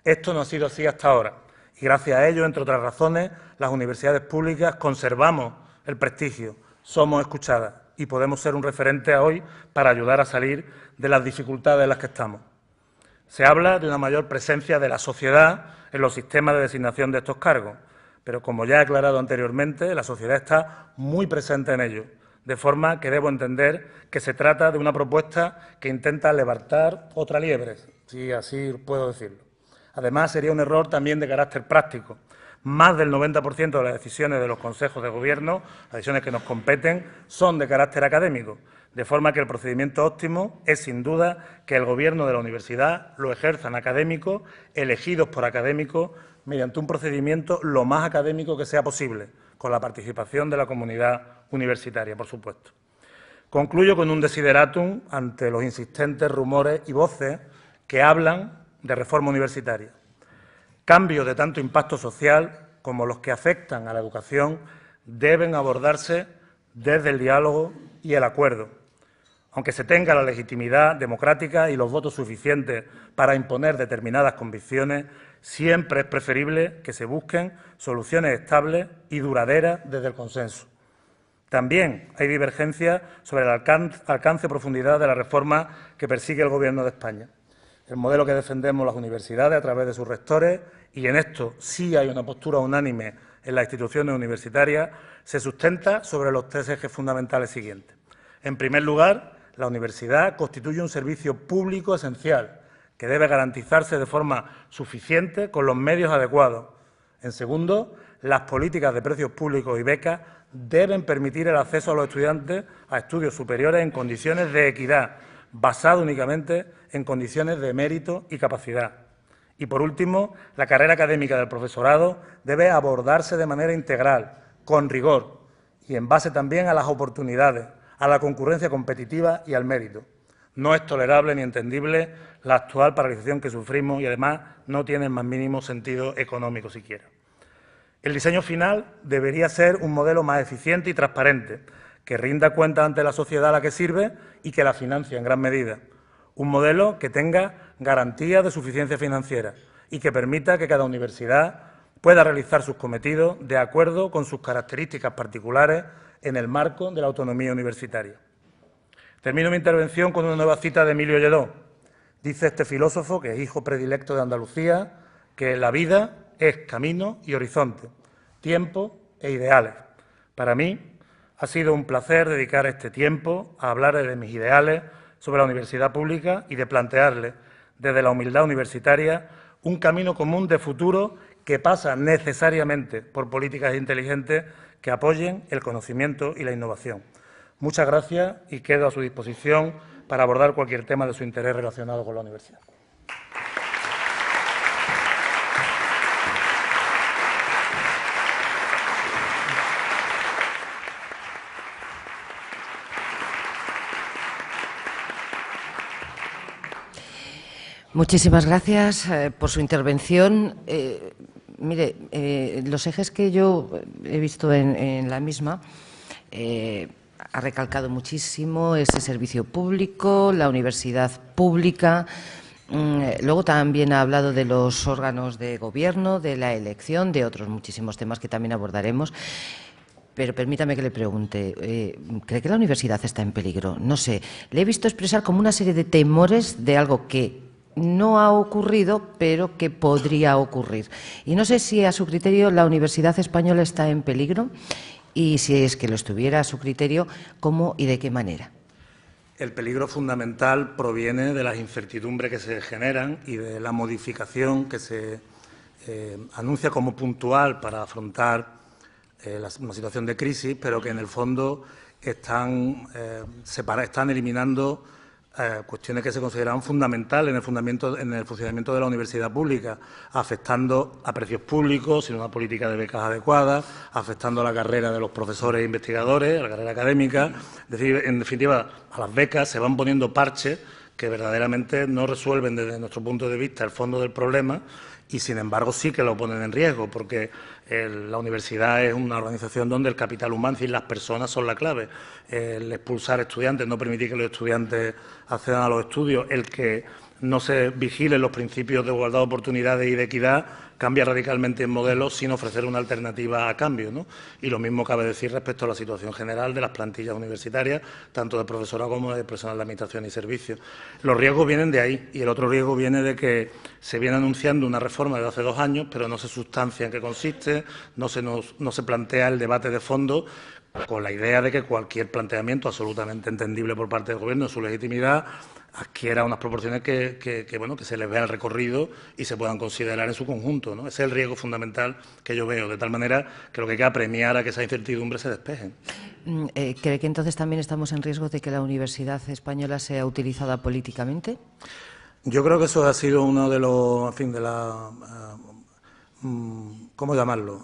Esto no ha sido así hasta ahora y gracias a ello, entre otras razones, las universidades públicas conservamos el prestigio, somos escuchadas y podemos ser un referente hoy para ayudar a salir de las dificultades en las que estamos. Se habla de una mayor presencia de la sociedad en los sistemas de designación de estos cargos, pero como ya he aclarado anteriormente, la sociedad está muy presente en ello, de forma que debo entender que se trata de una propuesta que intenta levantar otra liebre, si así puedo decirlo. Además, sería un error también de carácter práctico. Más del 90% de las decisiones de los consejos de gobierno, las decisiones que nos competen, son de carácter académico, de forma que el procedimiento óptimo es, sin duda, que el Gobierno de la universidad lo ejerzan académicos, elegidos por académicos, mediante un procedimiento lo más académico que sea posible, con la participación de la comunidad universitaria, por supuesto. Concluyo con un desideratum ante los insistentes rumores y voces que hablan de reforma universitaria. Cambios de tanto impacto social como los que afectan a la educación deben abordarse desde el diálogo y el acuerdo. Aunque se tenga la legitimidad democrática y los votos suficientes para imponer determinadas convicciones, siempre es preferible que se busquen soluciones estables y duraderas desde el consenso. También hay divergencias sobre el alcance y profundidad de la reforma que persigue el Gobierno de España. El modelo que defendemos las universidades a través de sus rectores, y en esto sí hay una postura unánime en las instituciones universitarias, se sustenta sobre los 3 ejes fundamentales siguientes. En primer lugar, la universidad constituye un servicio público esencial que debe garantizarse de forma suficiente con los medios adecuados. En segundo, las políticas de precios públicos y becas deben permitir el acceso a los estudiantes a estudios superiores en condiciones de equidad, basado únicamente en condiciones de mérito y capacidad. Y, por último, la carrera académica del profesorado debe abordarse de manera integral, con rigor y en base también a las oportunidades, a la concurrencia competitiva y al mérito. No es tolerable ni entendible la actual paralización que sufrimos y, además, no tiene el más mínimo sentido económico siquiera. El diseño final debería ser un modelo más eficiente y transparente, que rinda cuentas ante la sociedad a la que sirve y que la financie en gran medida. Un modelo que tenga garantías de suficiencia financiera y que permita que cada universidad pueda realizar sus cometidos de acuerdo con sus características particulares en el marco de la autonomía universitaria. Termino mi intervención con una nueva cita de Emilio Lledó. Dice este filósofo, que es hijo predilecto de Andalucía, que la vida es camino y horizonte, tiempo e ideales. Para mí ha sido un placer dedicar este tiempo a hablar de mis ideales sobre la universidad pública y de plantearle, desde la humildad universitaria, un camino común de futuro que pasa necesariamente por políticas inteligentes que apoyen el conocimiento y la innovación. Muchas gracias y quedo a su disposición para abordar cualquier tema de su interés relacionado con la universidad. Muchísimas gracias por su intervención. Mire, los ejes que yo he visto en la misma ha recalcado muchísimo ese servicio público, la universidad pública. Luego también ha hablado de los órganos de gobierno, de la elección, de otros muchísimos temas que también abordaremos. Pero permítame que le pregunte, ¿cree que la universidad está en peligro? No sé, le he visto expresar como una serie de temores de algo que no ha ocurrido, pero que podría ocurrir. Y no sé si a su criterio la universidad española está en peligro y si es que lo estuviera a su criterio, ¿cómo y de qué manera? El peligro fundamental proviene de las incertidumbres que se generan y de la modificación que se anuncia como puntual para afrontar una situación de crisis, pero que en el fondo están eliminando cuestiones que se consideraban fundamentales en el funcionamiento de la universidad pública, afectando a precios públicos, sin una política de becas adecuada, afectando a la carrera de los profesores e investigadores, a la carrera académica. Es decir, en definitiva, a las becas se van poniendo parches que verdaderamente no resuelven desde nuestro punto de vista el fondo del problema y, sin embargo, sí que lo ponen en riesgo, porque la universidad es una organización donde el capital humano, es decir, las personas son la clave. El expulsar estudiantes, no permitir que los estudiantes accedan a los estudios, el que no se vigilen los principios de igualdad de oportunidades y de equidad, cambia radicalmente el modelo sin ofrecer una alternativa a cambio, ¿no? Y lo mismo cabe decir respecto a la situación general de las plantillas universitarias, tanto de profesorado como de personal de administración y servicios. Los riesgos vienen de ahí, y el otro riesgo viene de que se viene anunciando una reforma desde hace 2 años, pero no se sustancia en qué consiste, no se plantea el debate de fondo, con la idea de que cualquier planteamiento absolutamente entendible por parte del Gobierno, su legitimidad, adquiera unas proporciones que se les vea el recorrido y se puedan considerar en su conjunto, ¿no? Ese es el riesgo fundamental que yo veo, de tal manera que lo que hay que apremiar a que esas incertidumbres se despejen. ¿Cree que entonces también estamos en riesgo de que la universidad española sea utilizada políticamente? Yo creo que eso ha sido uno de los, ¿cómo llamarlo?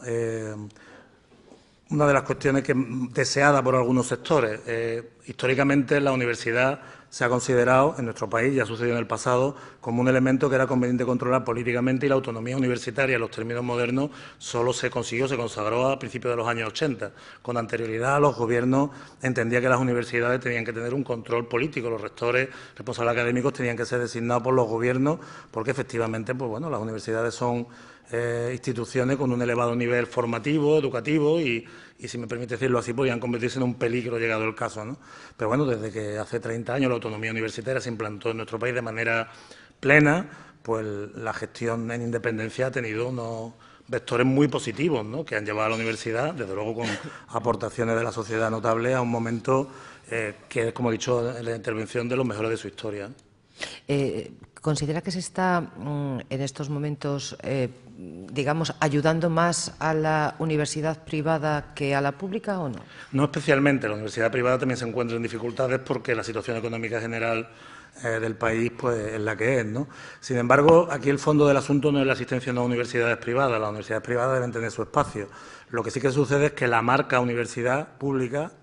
Una de las cuestiones deseada por algunos sectores. Históricamente la universidad se ha considerado en nuestro país, ya ha sucedido en el pasado, como un elemento que era conveniente controlar políticamente, y la autonomía universitaria, en los términos modernos, solo se consagró a principios de los años 80. Con anterioridad, los gobiernos entendían que las universidades tenían que tener un control político, los rectores, responsables académicos tenían que ser designados por los gobiernos, porque efectivamente, las universidades son instituciones con un elevado nivel formativo, educativo y, si me permite decirlo así, podrían convertirse en un peligro llegado el caso, ¿no? Pero bueno, desde que hace 30 años la autonomía universitaria se implantó en nuestro país de manera plena, pues la gestión en independencia ha tenido unos vectores muy positivos, ¿no?, que han llevado a la universidad, desde luego con aportaciones de la sociedad notables, a un momento que es, como he dicho en la intervención, de los mejores de su historia. ¿Considera que se está en estos momentos, digamos, ayudando más a la universidad privada que a la pública o no? No especialmente. La universidad privada también se encuentra en dificultades porque la situación económica general del país es la que es, ¿no? Sin embargo, aquí el fondo del asunto no es la asistencia a las universidades privadas. Las universidades privadas deben tener su espacio. Lo que sí que sucede es que la marca universidad pública,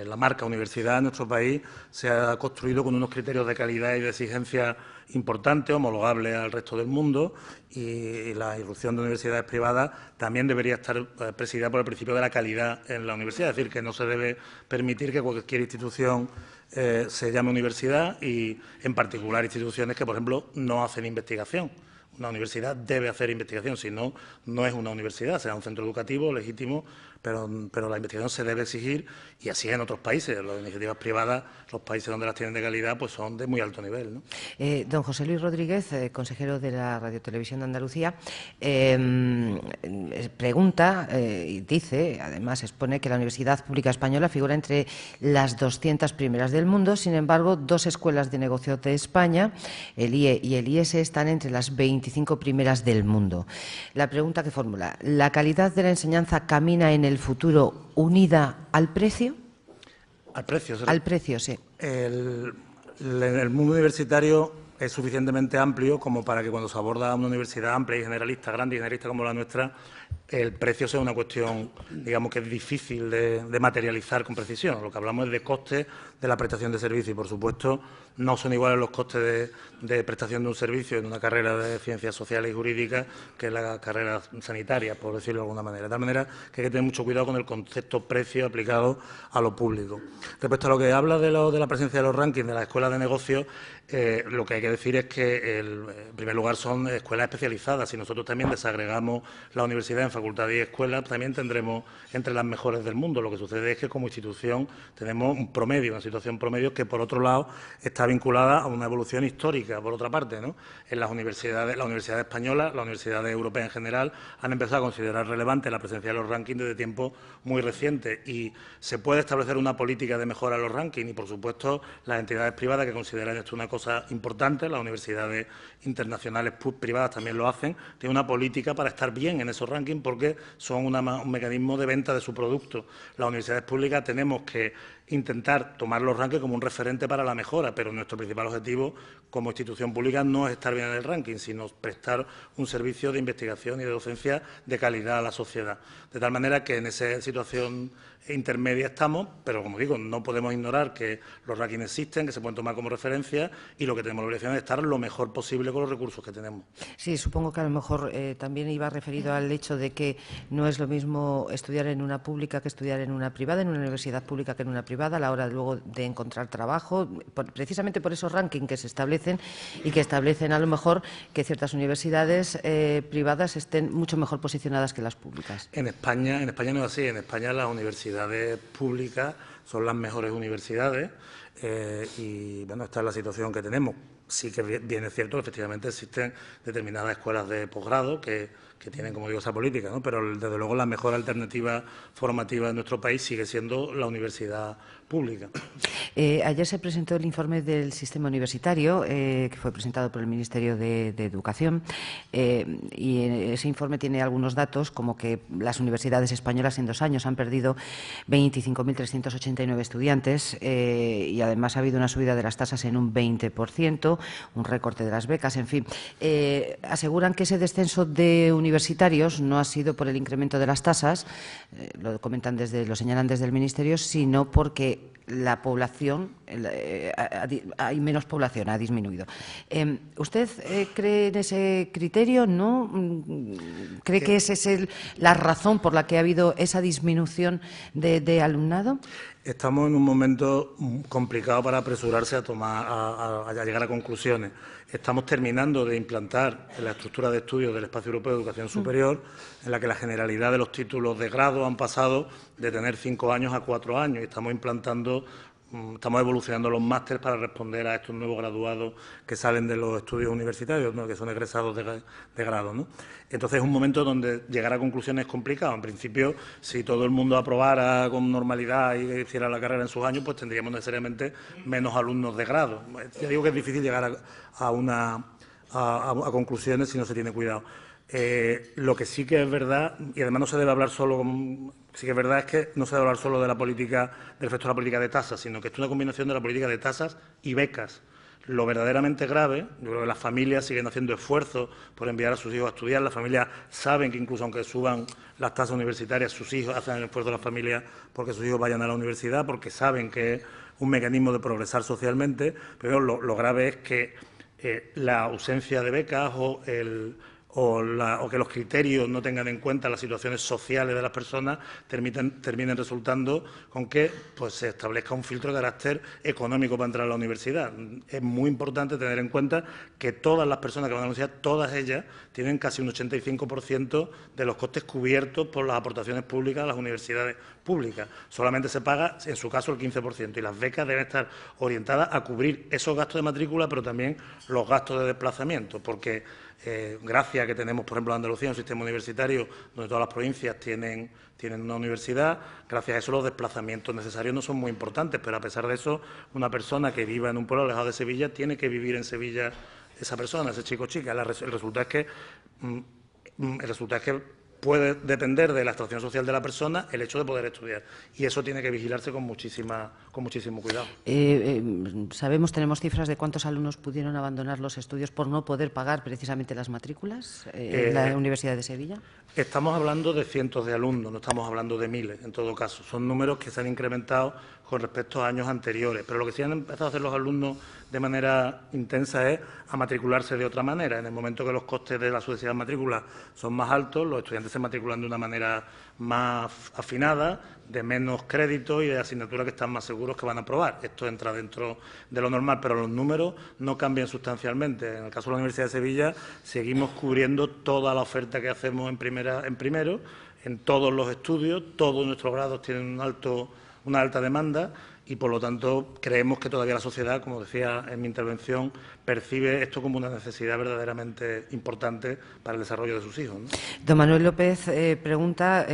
la marca universidad en nuestro país se ha construido con unos criterios de calidad y de exigencia importantes, homologables al resto del mundo, y la irrupción de universidades privadas también debería estar presidida por el principio de la calidad en la universidad, es decir, que no se debe permitir que cualquier institución se llame universidad, y en particular instituciones que, por ejemplo, no hacen investigación. Una universidad debe hacer investigación, si no, no es una universidad, será un centro educativo legítimo, pero la investigación se debe exigir, y así en otros países. Las iniciativas privadas, los países donde las tienen de calidad, pues son de muy alto nivel, ¿no? Don José Luis Rodríguez, consejero de la Radiotelevisión de Andalucía, pregunta y dice, además expone que la Universidad Pública Española figura entre las 200 primeras del mundo. Sin embargo, 2 escuelas de negocios de España, el IE y el IES, están entre las 20 25 primeras del mundo. La pregunta que formula, ¿la calidad de la enseñanza camina en el futuro unida al precio? Al precio, ¿sí? Al precio, sí. El mundo universitario es suficientemente amplio como para que cuando se aborda una universidad amplia y generalista, grande y generalista como la nuestra, el precio sea una cuestión, digamos, que es difícil de materializar con precisión. Lo que hablamos es de costes de la prestación de servicio y, por supuesto, no son iguales los costes de prestación de un servicio en una carrera de ciencias sociales y jurídicas que en la carrera sanitaria, por decirlo de alguna manera. De tal manera que hay que tener mucho cuidado con el concepto precio aplicado a lo público. Respecto a lo que habla de la presencia de los rankings de las escuelas de negocios, lo que hay que decir es que, en primer lugar, son escuelas especializadas. Si nosotros también desagregamos la universidad en facultades y escuelas, también tendremos entre las mejores del mundo. Lo que sucede es que, como institución, tenemos un promedio, una situación promedio que, por otro lado, está vinculada a una evolución histórica, por otra parte, ¿no? En las universidades españolas, las universidades europeas en general, han empezado a considerar relevante la presencia de los rankings desde tiempos muy recientes y se puede establecer una política de mejora de los rankings y, por supuesto, las entidades privadas que consideran esto una cosa importante, las universidades internacionales privadas también lo hacen, tienen una política para estar bien en esos rankings porque son un mecanismo de venta de su producto. Las universidades públicas tenemos que intentar tomar los rankings como un referente para la mejora, pero nuestro principal objetivo como institución pública no es estar bien en el ranking, sino prestar un servicio de investigación y de docencia de calidad a la sociedad. De tal manera que en esa situación intermedia estamos, pero como digo, no podemos ignorar que los rankings existen, que se pueden tomar como referencia y lo que tenemos la obligación es estar lo mejor posible con los recursos que tenemos. Sí, supongo que a lo mejor también iba referido al hecho de que no es lo mismo estudiar en una pública que estudiar en una privada, en una universidad pública que en una privada, a la hora luego de encontrar trabajo, precisamente por esos rankings que se establecen y que establecen a lo mejor que ciertas universidades privadas estén mucho mejor posicionadas que las públicas. En España no es así. En España las universidades públicas son las mejores universidades y, bueno, esta es la situación que tenemos. Sí que bien es cierto que efectivamente existen determinadas escuelas de posgrado que tienen, como digo, esa política, ¿no? Pero, desde luego, la mejor alternativa formativa de nuestro país sigue siendo la universidad pública. Ayer se presentó el informe del sistema universitario, que fue presentado por el Ministerio de Educación, y ese informe tiene algunos datos, como que las universidades españolas en 2 años han perdido 25.389 estudiantes y además ha habido una subida de las tasas en un 20%, un recorte de las becas, en fin. Aseguran que ese descenso de universitarios no ha sido por el incremento de las tasas, lo señalan desde el Ministerio, sino porque la población, hay menos población, ha disminuido. ¿Usted cree en ese criterio? ¿No? ¿Cree que esa es la razón por la que ha habido esa disminución de alumnado? Estamos en un momento complicado para apresurarse a llegar a conclusiones. Estamos terminando de implantar la estructura de estudios del Espacio Europeo de Educación Superior, en la que la generalidad de los títulos de grado han pasado de tener 5 años a 4 años y estamos evolucionando los másteres para responder a estos nuevos graduados que salen de los estudios universitarios, ¿no?, que son egresados de grado, ¿no? Entonces es un momento donde llegar a conclusiones es complicado. En principio, si todo el mundo aprobara con normalidad y hiciera la carrera en sus años, pues tendríamos necesariamente menos alumnos de grado. Ya digo que es difícil llegar a conclusiones si no se tiene cuidado. Lo que sí que es verdad, y además no se debe hablar solo, sí que es verdad es que no se debe hablar solo de la política, del efecto de la política de tasas, sino que es una combinación de la política de tasas y becas. Lo verdaderamente grave, yo creo que las familias siguen haciendo esfuerzos por enviar a sus hijos a estudiar, las familias saben que incluso aunque suban las tasas universitarias, sus hijos hacen el esfuerzo de las familias porque sus hijos vayan a la universidad, porque saben que es un mecanismo de progresar socialmente, pero lo grave es que la ausencia de becas o que los criterios no tengan en cuenta las situaciones sociales de las personas terminen resultando con que pues, se establezca un filtro de carácter económico para entrar a la universidad. Es muy importante tener en cuenta que todas las personas que van a la universidad, todas ellas, tienen casi un 85% de los costes cubiertos por las aportaciones públicas a las universidades públicas. Solamente se paga, en su caso, el 15%, y las becas deben estar orientadas a cubrir esos gastos de matrícula, pero también los gastos de desplazamiento, porque gracias a que tenemos, por ejemplo, en Andalucía un sistema universitario donde todas las provincias tienen una universidad, gracias a eso los desplazamientos necesarios no son muy importantes, pero a pesar de eso, una persona que viva en un pueblo alejado de Sevilla tiene que vivir en Sevilla esa persona, ese chico o chica. El resultado es que puede depender de la extracción social de la persona el hecho de poder estudiar. Y eso tiene que vigilarse con muchísimo cuidado. Tenemos cifras de cuántos alumnos pudieron abandonar los estudios por no poder pagar precisamente las matrículas en la Universidad de Sevilla. Estamos hablando de cientos de alumnos, no estamos hablando de miles, en todo caso. Son números que se han incrementado con respecto a años anteriores. Pero lo que sí han empezado a hacer los alumnos de manera intensa es a matricularse de otra manera. En el momento que los costes de la sucesiva matrícula son más altos, los estudiantes se matriculan de una manera más afinada, de menos crédito y de asignaturas que están más seguros que van a aprobar. Esto entra dentro de lo normal, pero los números no cambian sustancialmente. En el caso de la Universidad de Sevilla, seguimos cubriendo toda la oferta que hacemos en primero, en todos los estudios, todos nuestros grados tienen una alta demanda y, por lo tanto, creemos que todavía la sociedad, como decía en mi intervención, percibe esto como una necesidad verdaderamente importante para el desarrollo de sus hijos, ¿no? Don Manuel López le pregunta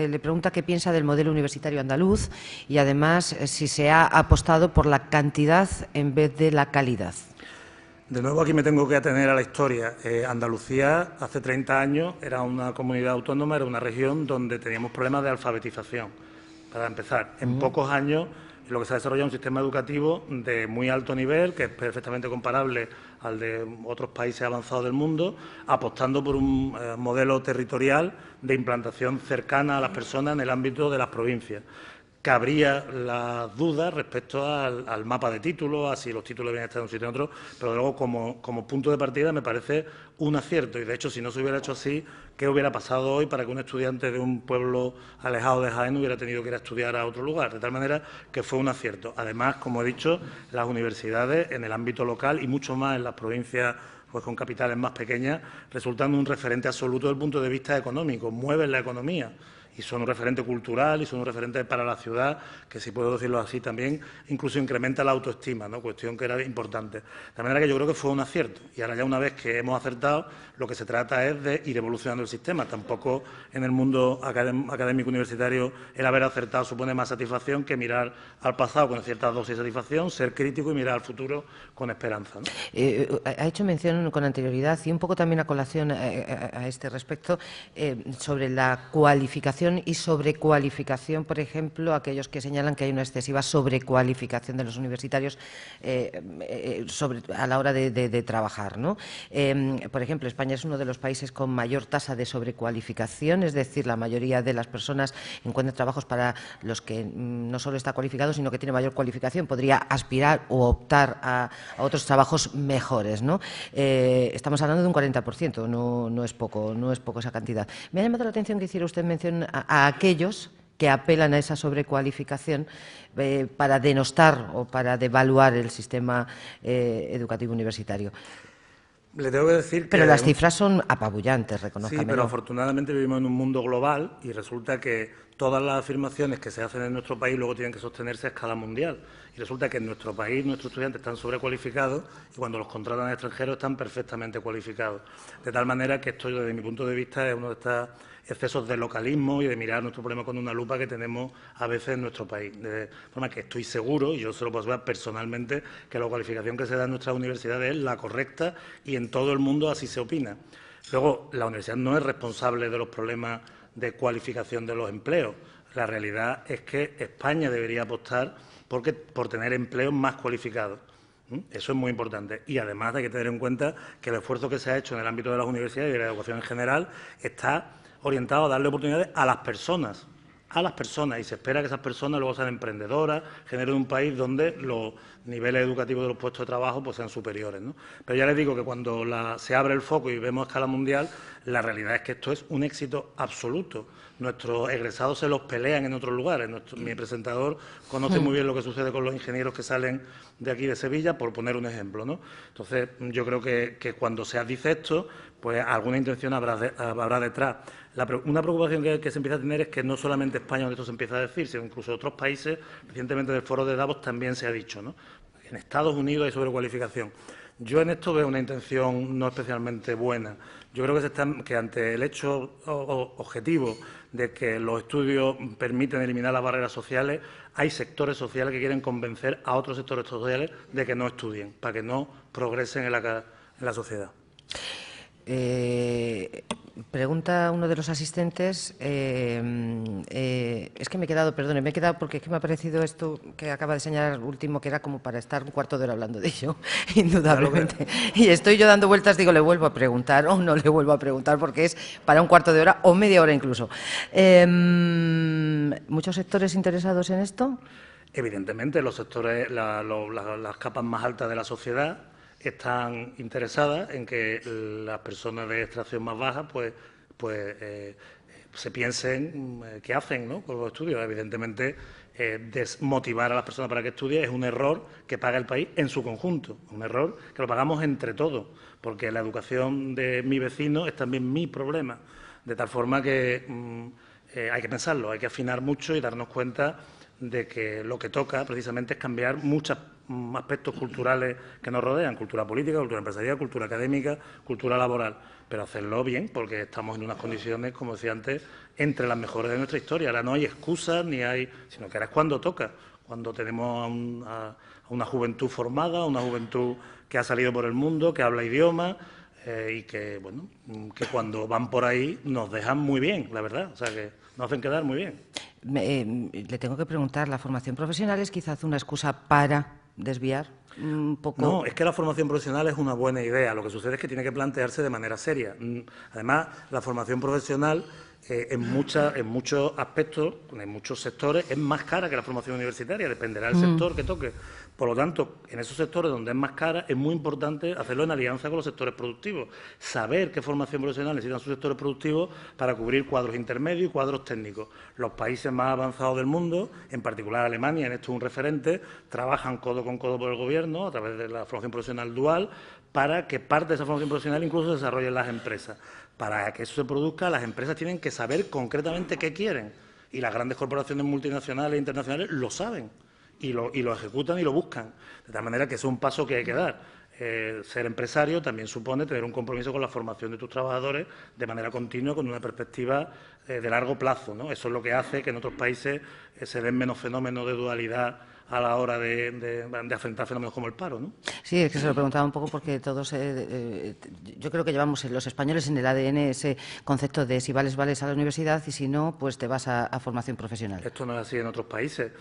qué piensa del modelo universitario andaluz y, además, si se ha apostado por la cantidad en vez de la calidad. De nuevo, aquí me tengo que atener a la historia. Andalucía, hace 30 años, era una comunidad autónoma, era una región donde teníamos problemas de alfabetización. Para empezar, en pocos años lo que se ha desarrollado es un sistema educativo de muy alto nivel, que es perfectamente comparable al de otros países avanzados del mundo, apostando por un modelo territorial de implantación cercana a las personas en el ámbito de las provincias. Cabría la duda respecto al mapa de títulos, a si los títulos deben estar en un sitio o en otro, pero luego como punto de partida me parece un acierto. Y de hecho, si no se hubiera hecho así, ¿qué hubiera pasado hoy para que un estudiante de un pueblo alejado de Jaén hubiera tenido que ir a estudiar a otro lugar? De tal manera que fue un acierto. Además, como he dicho, las universidades en el ámbito local y mucho más en las provincias pues con capitales más pequeñas, resultan un referente absoluto desde el punto de vista económico, mueven la economía. Y son un referente cultural y son un referente para la ciudad, que si puedo decirlo así también, incluso incrementa la autoestima, ¿no? Cuestión que era importante. De manera que yo creo que fue un acierto. Y ahora ya una vez que hemos acertado, lo que se trata es de ir evolucionando el sistema. Tampoco en el mundo académico universitario el haber acertado supone más satisfacción que mirar al pasado con cierta dosis de satisfacción, ser crítico y mirar al futuro con esperanza, ¿no? Ha hecho mención con anterioridad y un poco también a colación a este respecto sobre la cualificación y sobrecualificación, por ejemplo, aquellos que señalan que hay una excesiva sobrecualificación de los universitarios a la hora de trabajar, ¿no? Por ejemplo, España es uno de los países con mayor tasa de sobrecualificación, es decir, la mayoría de las personas encuentran trabajos para los que no solo está cualificado, sino que tiene mayor cualificación, podría aspirar o optar a otros trabajos mejores, ¿no? Estamos hablando de un 40%, no es poco esa cantidad. Me ha llamado la atención que hiciera usted mención a aquellos que apelan a esa sobrecualificación para denostar o para devaluar el sistema educativo universitario. Le tengo que decir que... Pero las cifras son apabullantes, reconózcamelo. Sí, pero afortunadamente vivimos en un mundo global y resulta que todas las afirmaciones que se hacen en nuestro país luego tienen que sostenerse a escala mundial. Y resulta que en nuestro país nuestros estudiantes están sobrecualificados y cuando los contratan en extranjeros están perfectamente cualificados. De tal manera que esto, desde mi punto de vista, es uno de estos excesos de localismo y de mirar nuestro problema con una lupa que tenemos a veces en nuestro país. De forma que estoy seguro, y yo se lo puedo ver personalmente, que la cualificación que se da en nuestras universidades es la correcta y en todo el mundo así se opina. Luego, la universidad no es responsable de los problemas de cualificación de los empleos. La realidad es que España debería apostar por tener empleos más cualificados. Eso es muy importante. Y además hay que tener en cuenta que el esfuerzo que se ha hecho en el ámbito de las universidades y de la educación en general está orientado a darle oportunidades a las personas, y se espera que esas personas luego sean emprendedoras, generen un país donde los niveles educativos de los puestos de trabajo pues sean superiores, ¿no? Pero ya les digo que cuando se abre el foco y vemos a escala mundial, la realidad es que esto es un éxito absoluto. Nuestros egresados se los pelean en otros lugares. Mi presentador conoce muy bien lo que sucede con los ingenieros que salen de aquí de Sevilla, por poner un ejemplo, ¿no? Entonces, yo creo que cuando se dice esto, pues alguna intención habrá detrás. Una preocupación que se empieza a tener es que no solamente España donde esto se empieza a decir, sino incluso otros países, recientemente del Foro de Davos también se ha dicho, ¿no? En Estados Unidos hay sobrecualificación. Yo en esto veo una intención no especialmente buena. Yo creo que ante el hecho objetivo de que los estudios permiten eliminar las barreras sociales, hay sectores sociales que quieren convencer a otros sectores sociales de que no estudien, para que no progresen en en la sociedad. Pregunta uno de los asistentes, es que me he quedado, perdone, me he quedado porque es que me ha parecido esto que acaba de señalar último, que era como para estar un cuarto de hora hablando de ello, indudablemente. Y estoy yo dando vueltas, digo, le vuelvo a preguntar o no le vuelvo a preguntar porque es para un cuarto de hora o media hora incluso. ¿Muchos sectores interesados en esto? Evidentemente, los sectores, las capas más altas de la sociedad están interesadas en que las personas de extracción más baja se piensen qué hacen, ¿no?, con los estudios. Evidentemente, desmotivar a las personas para que estudien es un error que paga el país en su conjunto, un error que lo pagamos entre todos, porque la educación de mi vecino es también mi problema, de tal forma que hay que pensarlo, hay que afinar mucho y darnos cuenta de que lo que toca precisamente es cambiar muchos aspectos culturales que nos rodean, cultura política, cultura empresarial, cultura académica, cultura laboral, pero hacerlo bien, porque estamos en unas condiciones, como decía antes, entre las mejores de nuestra historia. Ahora no hay excusas, sino que ahora es cuando toca, cuando tenemos a una juventud formada, una juventud que ha salido por el mundo, que habla idiomas, y que, bueno, que cuando van por ahí nos dejan muy bien, la verdad, o sea, que nos hacen quedar muy bien. Le tengo que preguntar, ¿la formación profesional es quizás una excusa para desviar un poco? No, es que la formación profesional es una buena idea. Lo que sucede es que tiene que plantearse de manera seria. Además, la formación profesional en muchos aspectos, en muchos sectores, es más cara que la formación universitaria. Dependerá del sector que toque. Por lo tanto, en esos sectores donde es más cara, es muy importante hacerlo en alianza con los sectores productivos. Saber qué formación profesional necesitan sus sectores productivos para cubrir cuadros intermedios y cuadros técnicos. Los países más avanzados del mundo, en particular Alemania, en esto es un referente, trabajan codo con codo por el Gobierno a través de la formación profesional dual para que parte de esa formación profesional incluso se desarrolle en las empresas. Para que eso se produzca, las empresas tienen que saber concretamente qué quieren. Y las grandes corporaciones multinacionales e internacionales lo saben. Y lo ejecutan y lo buscan. De tal manera que es un paso que hay que dar. Ser empresario también supone tener un compromiso con la formación de tus trabajadores de manera continua, con una perspectiva de largo plazo, ¿no? Eso es lo que hace que en otros países se den menos fenómenos de dualidad a la hora de afrontar fenómenos como el paro, ¿no? Sí, es que se lo preguntaba un poco porque todos, yo creo que llevamos los españoles en el ADN ese concepto de si vales a la universidad y si no, pues te vas a formación profesional. Esto no es así en otros países.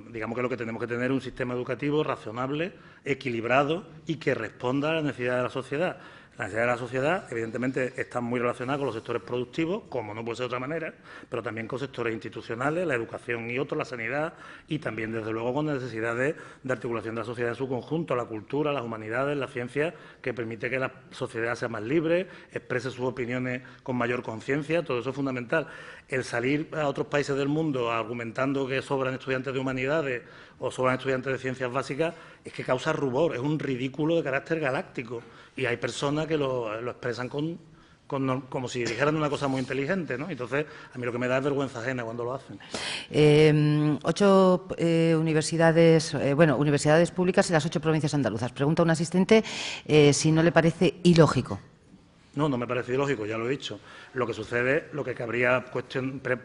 Digamos que lo que tenemos que tener es un sistema educativo razonable, equilibrado y que responda a las necesidades de la sociedad. Las necesidades de la sociedad, evidentemente, están muy relacionadas con los sectores productivos, como no puede ser de otra manera, pero también con sectores institucionales, la educación y otros, la sanidad, y también, desde luego, con necesidades de articulación de la sociedad en su conjunto, la cultura, las humanidades, la ciencia, que permite que la sociedad sea más libre, exprese sus opiniones con mayor conciencia. Todo eso es fundamental. El salir a otros países del mundo argumentando que sobran estudiantes de humanidades o sobran estudiantes de ciencias básicas es que causa rubor, es un ridículo de carácter galáctico. Y hay personas que lo expresan como si dijeran una cosa muy inteligente, ¿no? Entonces, a mí lo que me da es vergüenza ajena cuando lo hacen. 8 universidades, universidades públicas en las 8 provincias andaluzas. Pregunta un asistente si no le parece ilógico. No, no me parece ilógico, ya lo he dicho. Lo que sucede, lo que cabría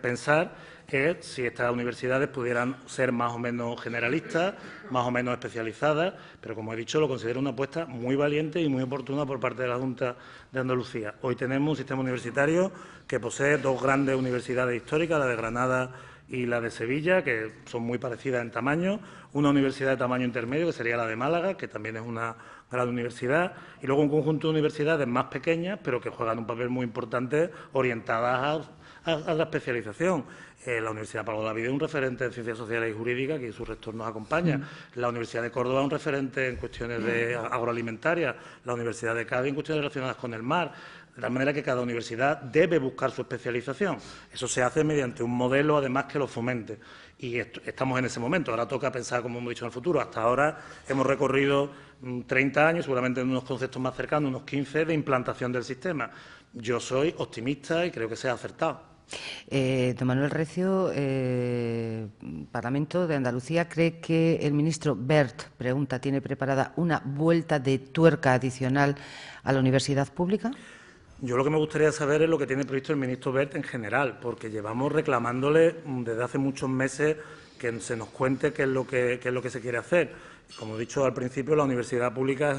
pensar es si estas universidades pudieran ser más o menos generalistas, más o menos especializadas, pero como he dicho, lo considero una apuesta muy valiente y muy oportuna por parte de la Junta de Andalucía. Hoy tenemos un sistema universitario que posee 2 grandes universidades históricas, la de Granada y la de Sevilla, que son muy parecidas en tamaño, una universidad de tamaño intermedio, que sería la de Málaga, que también es una gran universidad, y luego un conjunto de universidades más pequeñas, pero que juegan un papel muy importante orientadas a la especialización. La Universidad Pablo David es un referente en Ciencias Sociales y Jurídicas, que su rector nos acompaña. La Universidad de Córdoba es un referente en cuestiones de agroalimentarias. La Universidad de Cádiz en cuestiones relacionadas con el mar. De tal manera que cada universidad debe buscar su especialización. Eso se hace mediante un modelo, además, que lo fomente. Y estamos en ese momento. Ahora toca pensar, como hemos dicho, en el futuro. Hasta ahora hemos recorrido 30 años, seguramente en unos conceptos más cercanos, unos 15, de implantación del sistema. Yo soy optimista y creo que se ha acertado. Don Manuel Recio, Parlamento de Andalucía, ¿cree que el ministro Wert, pregunta, tiene preparada una vuelta de tuerca adicional a la universidad pública? Yo lo que me gustaría saber es lo que tiene previsto el ministro Wert en general, porque llevamos reclamándole desde hace muchos meses que se nos cuente qué es lo que se quiere hacer. Como he dicho al principio, la universidad pública es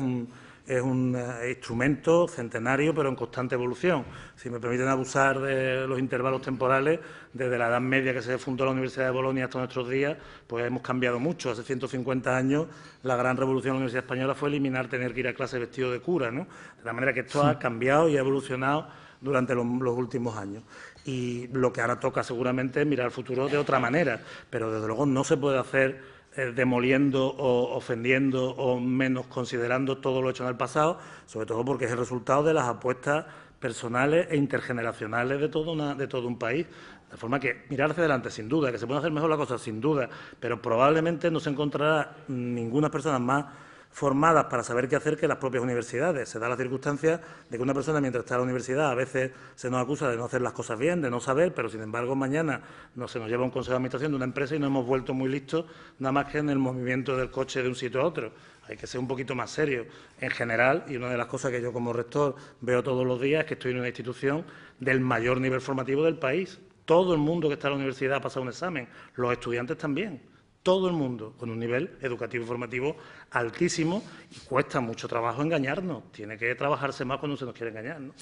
es un instrumento centenario, pero en constante evolución. Si me permiten abusar de los intervalos temporales, desde la Edad Media que se fundó la Universidad de Bolonia hasta nuestros días, pues hemos cambiado mucho. Hace 150 años, la gran revolución de la Universidad Española fue eliminar tener que ir a clase vestido de cura, ¿no? De la manera que esto ha cambiado y ha evolucionado durante los últimos años. Y lo que ahora toca seguramente es mirar al futuro de otra manera, pero desde luego no se puede hacer demoliendo o ofendiendo o menos considerando todo lo hecho en el pasado, sobre todo porque es el resultado de las apuestas personales e intergeneracionales de todo un país. De forma que mirar hacia adelante, sin duda, que se puede hacer mejor la cosa, sin duda, pero probablemente no se encontrará ninguna persona más formadas para saber qué hacer que las propias universidades. Se da la circunstancia de que una persona, mientras está en la universidad, a veces se nos acusa de no hacer las cosas bien, de no saber, pero sin embargo mañana se nos lleva un consejo de administración de una empresa y nos hemos vuelto muy listos, nada más que en el movimiento del coche de un sitio a otro. Hay que ser un poquito más serio en general, y una de las cosas que yo como rector veo todos los días es que estoy en una institución del mayor nivel formativo del país. Todo el mundo que está en la universidad ha pasado un examen, los estudiantes también. Todo el mundo con un nivel educativo y formativo altísimo, y cuesta mucho trabajo engañarnos. Tiene que trabajarse más cuando se nos quiere engañar, ¿no?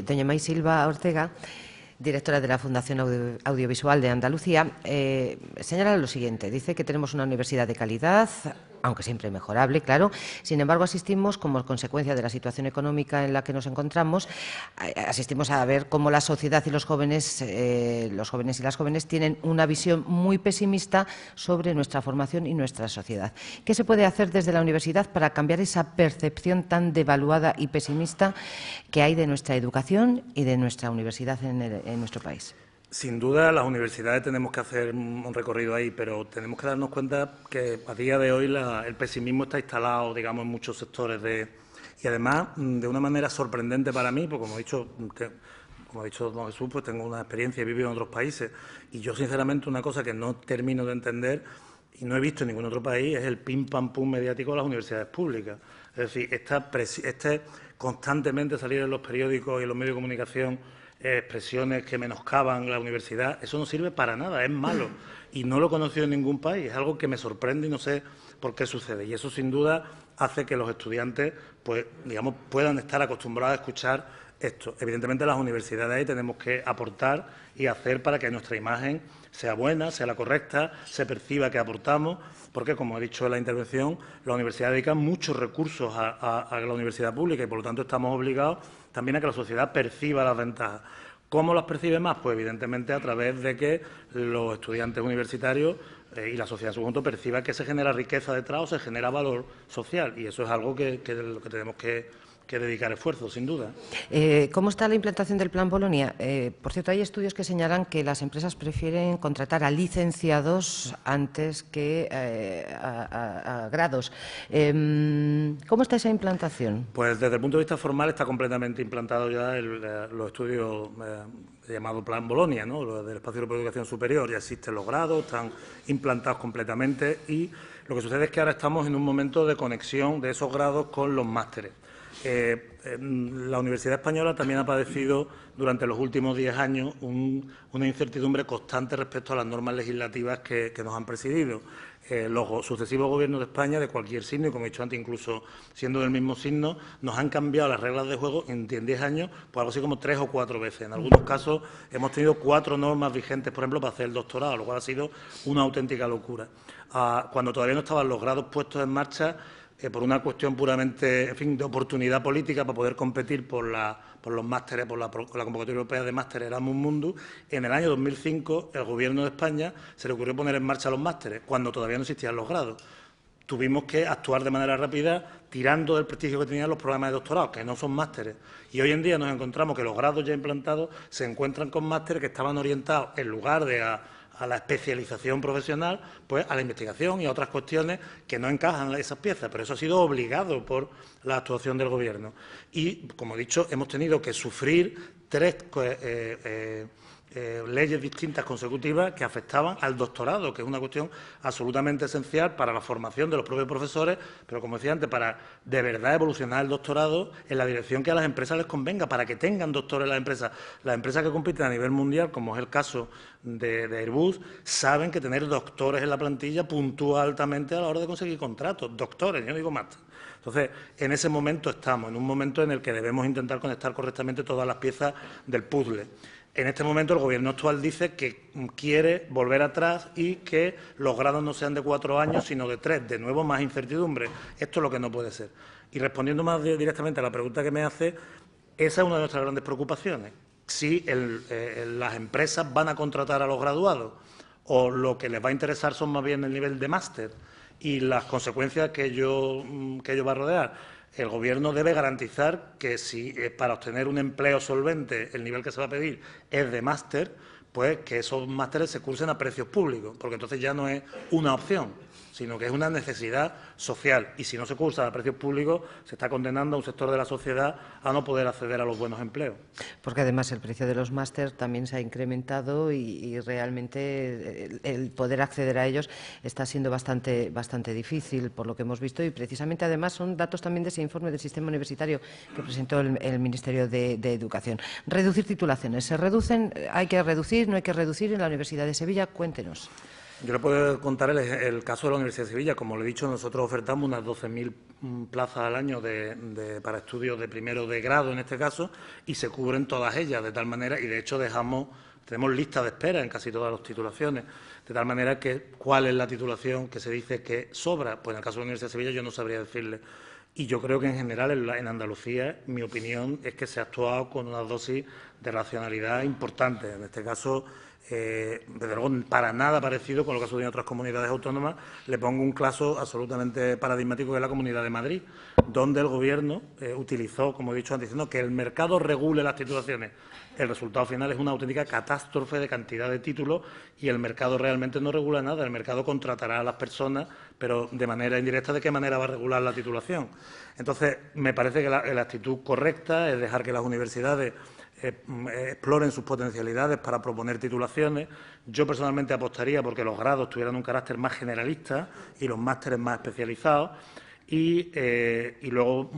Doña May Silva Ortega, directora de la Fundación Audiovisual de Andalucía, señala lo siguiente. Dice que tenemos una universidad de calidad, aunque siempre mejorable, claro. Sin embargo, asistimos, como consecuencia de la situación económica en la que nos encontramos, asistimos a ver cómo la sociedad y los jóvenes y las jóvenes tienen una visión muy pesimista sobre nuestra formación y nuestra sociedad. ¿Qué se puede hacer desde la universidad para cambiar esa percepción tan devaluada y pesimista que hay de nuestra educación y de nuestra universidad en nuestro país? Sin duda, las universidades tenemos que hacer un recorrido ahí, pero tenemos que darnos cuenta que a día de hoy el pesimismo está instalado, digamos, en muchos sectores y además de una manera sorprendente para mí, porque como ha dicho don Jesús, pues tengo una experiencia, he vivido en otros países, y yo sinceramente una cosa que no termino de entender y no he visto en ningún otro país es el pim pam pum mediático de las universidades públicas. Es decir, constantemente salir en los periódicos y en los medios de comunicación expresiones que menoscaban la universidad, eso no sirve para nada, es malo y no lo he conocido en ningún país, es algo que me sorprende y no sé por qué sucede, y eso sin duda hace que los estudiantes pues digamos puedan estar acostumbrados a escuchar esto. Evidentemente las universidades ahí tenemos que aportar y hacer para que nuestra imagen sea buena, sea la correcta, se perciba que aportamos, porque como he dicho en la intervención, la universidad dedica muchos recursos a la universidad pública y por lo tanto estamos obligados también a que la sociedad perciba las ventajas. ¿Cómo las percibe más? Pues evidentemente a través de que los estudiantes universitarios y la sociedad en su conjunto perciba que se genera riqueza detrás o se genera valor social, y eso es algo que tenemos que dedicar esfuerzos, sin duda. ¿Cómo está la implantación del Plan Bolonia? Por cierto, hay estudios que señalan que las empresas prefieren contratar a licenciados antes que a grados. ¿Cómo está esa implantación? Pues desde el punto de vista formal está completamente implantado ya los estudios llamado Plan Bolonia, ¿no? Lo del Espacio Europeo de Educación Superior. Ya existen los grados, están implantados completamente, y lo que sucede es que ahora estamos en un momento de conexión de esos grados con los másteres. La Universidad Española también ha padecido durante los últimos 10 años una incertidumbre constante respecto a las normas legislativas que nos han presidido. Los sucesivos gobiernos de España, de cualquier signo, y como he dicho antes, incluso siendo del mismo signo, nos han cambiado las reglas de juego en 10 años, pues algo así como 3 o 4 veces. En algunos casos hemos tenido 4 normas vigentes, por ejemplo, para hacer el doctorado, lo cual ha sido una auténtica locura. Cuando todavía no estaban los grados puestos en marcha, por una cuestión puramente, en fin, de oportunidad política para poder competir por los másteres, por la convocatoria europea de másteres Erasmus Mundus, en el año 2005 el Gobierno de España se le ocurrió poner en marcha los másteres, cuando todavía no existían los grados. Tuvimos que actuar de manera rápida, tirando del prestigio que tenían los programas de doctorado, que no son másteres. Y hoy en día nos encontramos que los grados ya implantados se encuentran con másteres que estaban orientados, en lugar de a la especialización profesional, pues a la investigación y a otras cuestiones que no encajan en esas piezas, pero eso ha sido obligado por la actuación del Gobierno. Y, como he dicho, hemos tenido que sufrir 3 leyes distintas consecutivas que afectaban al doctorado, que es una cuestión absolutamente esencial para la formación de los propios profesores, pero como decía antes, para de verdad evolucionar el doctorado en la dirección que a las empresas les convenga, para que tengan doctores las empresas. Las empresas que compiten a nivel mundial, como es el caso de Airbus, saben que tener doctores en la plantilla puntúa altamente a la hora de conseguir contratos. Doctores, yo no digo máster. Entonces, en ese momento estamos, en un momento en el que debemos intentar conectar correctamente todas las piezas del puzzle. En este momento el Gobierno actual dice que quiere volver atrás y que los grados no sean de 4 años, sino de 3. De nuevo, más incertidumbre. Esto es lo que no puede ser. Y respondiendo más directamente a la pregunta que me hace, esa es una de nuestras grandes preocupaciones. Si las empresas van a contratar a los graduados o lo que les va a interesar son más bien el nivel de máster y las consecuencias que ello va a rodear. El Gobierno debe garantizar que si para obtener un empleo solvente el nivel que se va a pedir es de máster, pues que esos másteres se cursen a precios públicos, porque entonces ya no es una opción, sino que es una necesidad social. Y si no se cursa a precios públicos, se está condenando a un sector de la sociedad a no poder acceder a los buenos empleos. Porque además el precio de los máster también se ha incrementado y realmente el poder acceder a ellos está siendo bastante difícil, por lo que hemos visto. Y precisamente además son datos también de ese informe del sistema universitario que presentó el Ministerio de Educación. Reducir titulaciones. ¿Se reducen? ¿Hay que reducir? ¿No hay que reducir? En la Universidad de Sevilla, cuéntenos. Yo le puedo contar el caso de la Universidad de Sevilla. Como le he dicho, nosotros ofertamos unas 12.000 plazas al año para estudios de primero de grado, en este caso, y se cubren todas ellas, de tal manera, y de hecho tenemos lista de espera en casi todas las titulaciones, de tal manera que cuál es la titulación que se dice que sobra. Pues en el caso de la Universidad de Sevilla yo no sabría decirle. Y yo creo que en general en Andalucía, mi opinión es que se ha actuado con una dosis de racionalidad importante. En este caso, desde luego, para nada parecido con lo que ha sucedido en otras comunidades autónomas. Le pongo un caso absolutamente paradigmático, que es la Comunidad de Madrid, donde el Gobierno utilizó, como he dicho antes, diciendo que el mercado regule las titulaciones. El resultado final es una auténtica catástrofe de cantidad de títulos y el mercado realmente no regula nada. El mercado contratará a las personas, pero de manera indirecta, ¿de qué manera va a regular la titulación? Entonces, me parece que la actitud correcta es dejar que las universidades exploren sus potencialidades para proponer titulaciones. Yo personalmente apostaría porque los grados tuvieran un carácter más generalista y los másteres más especializados. Y luego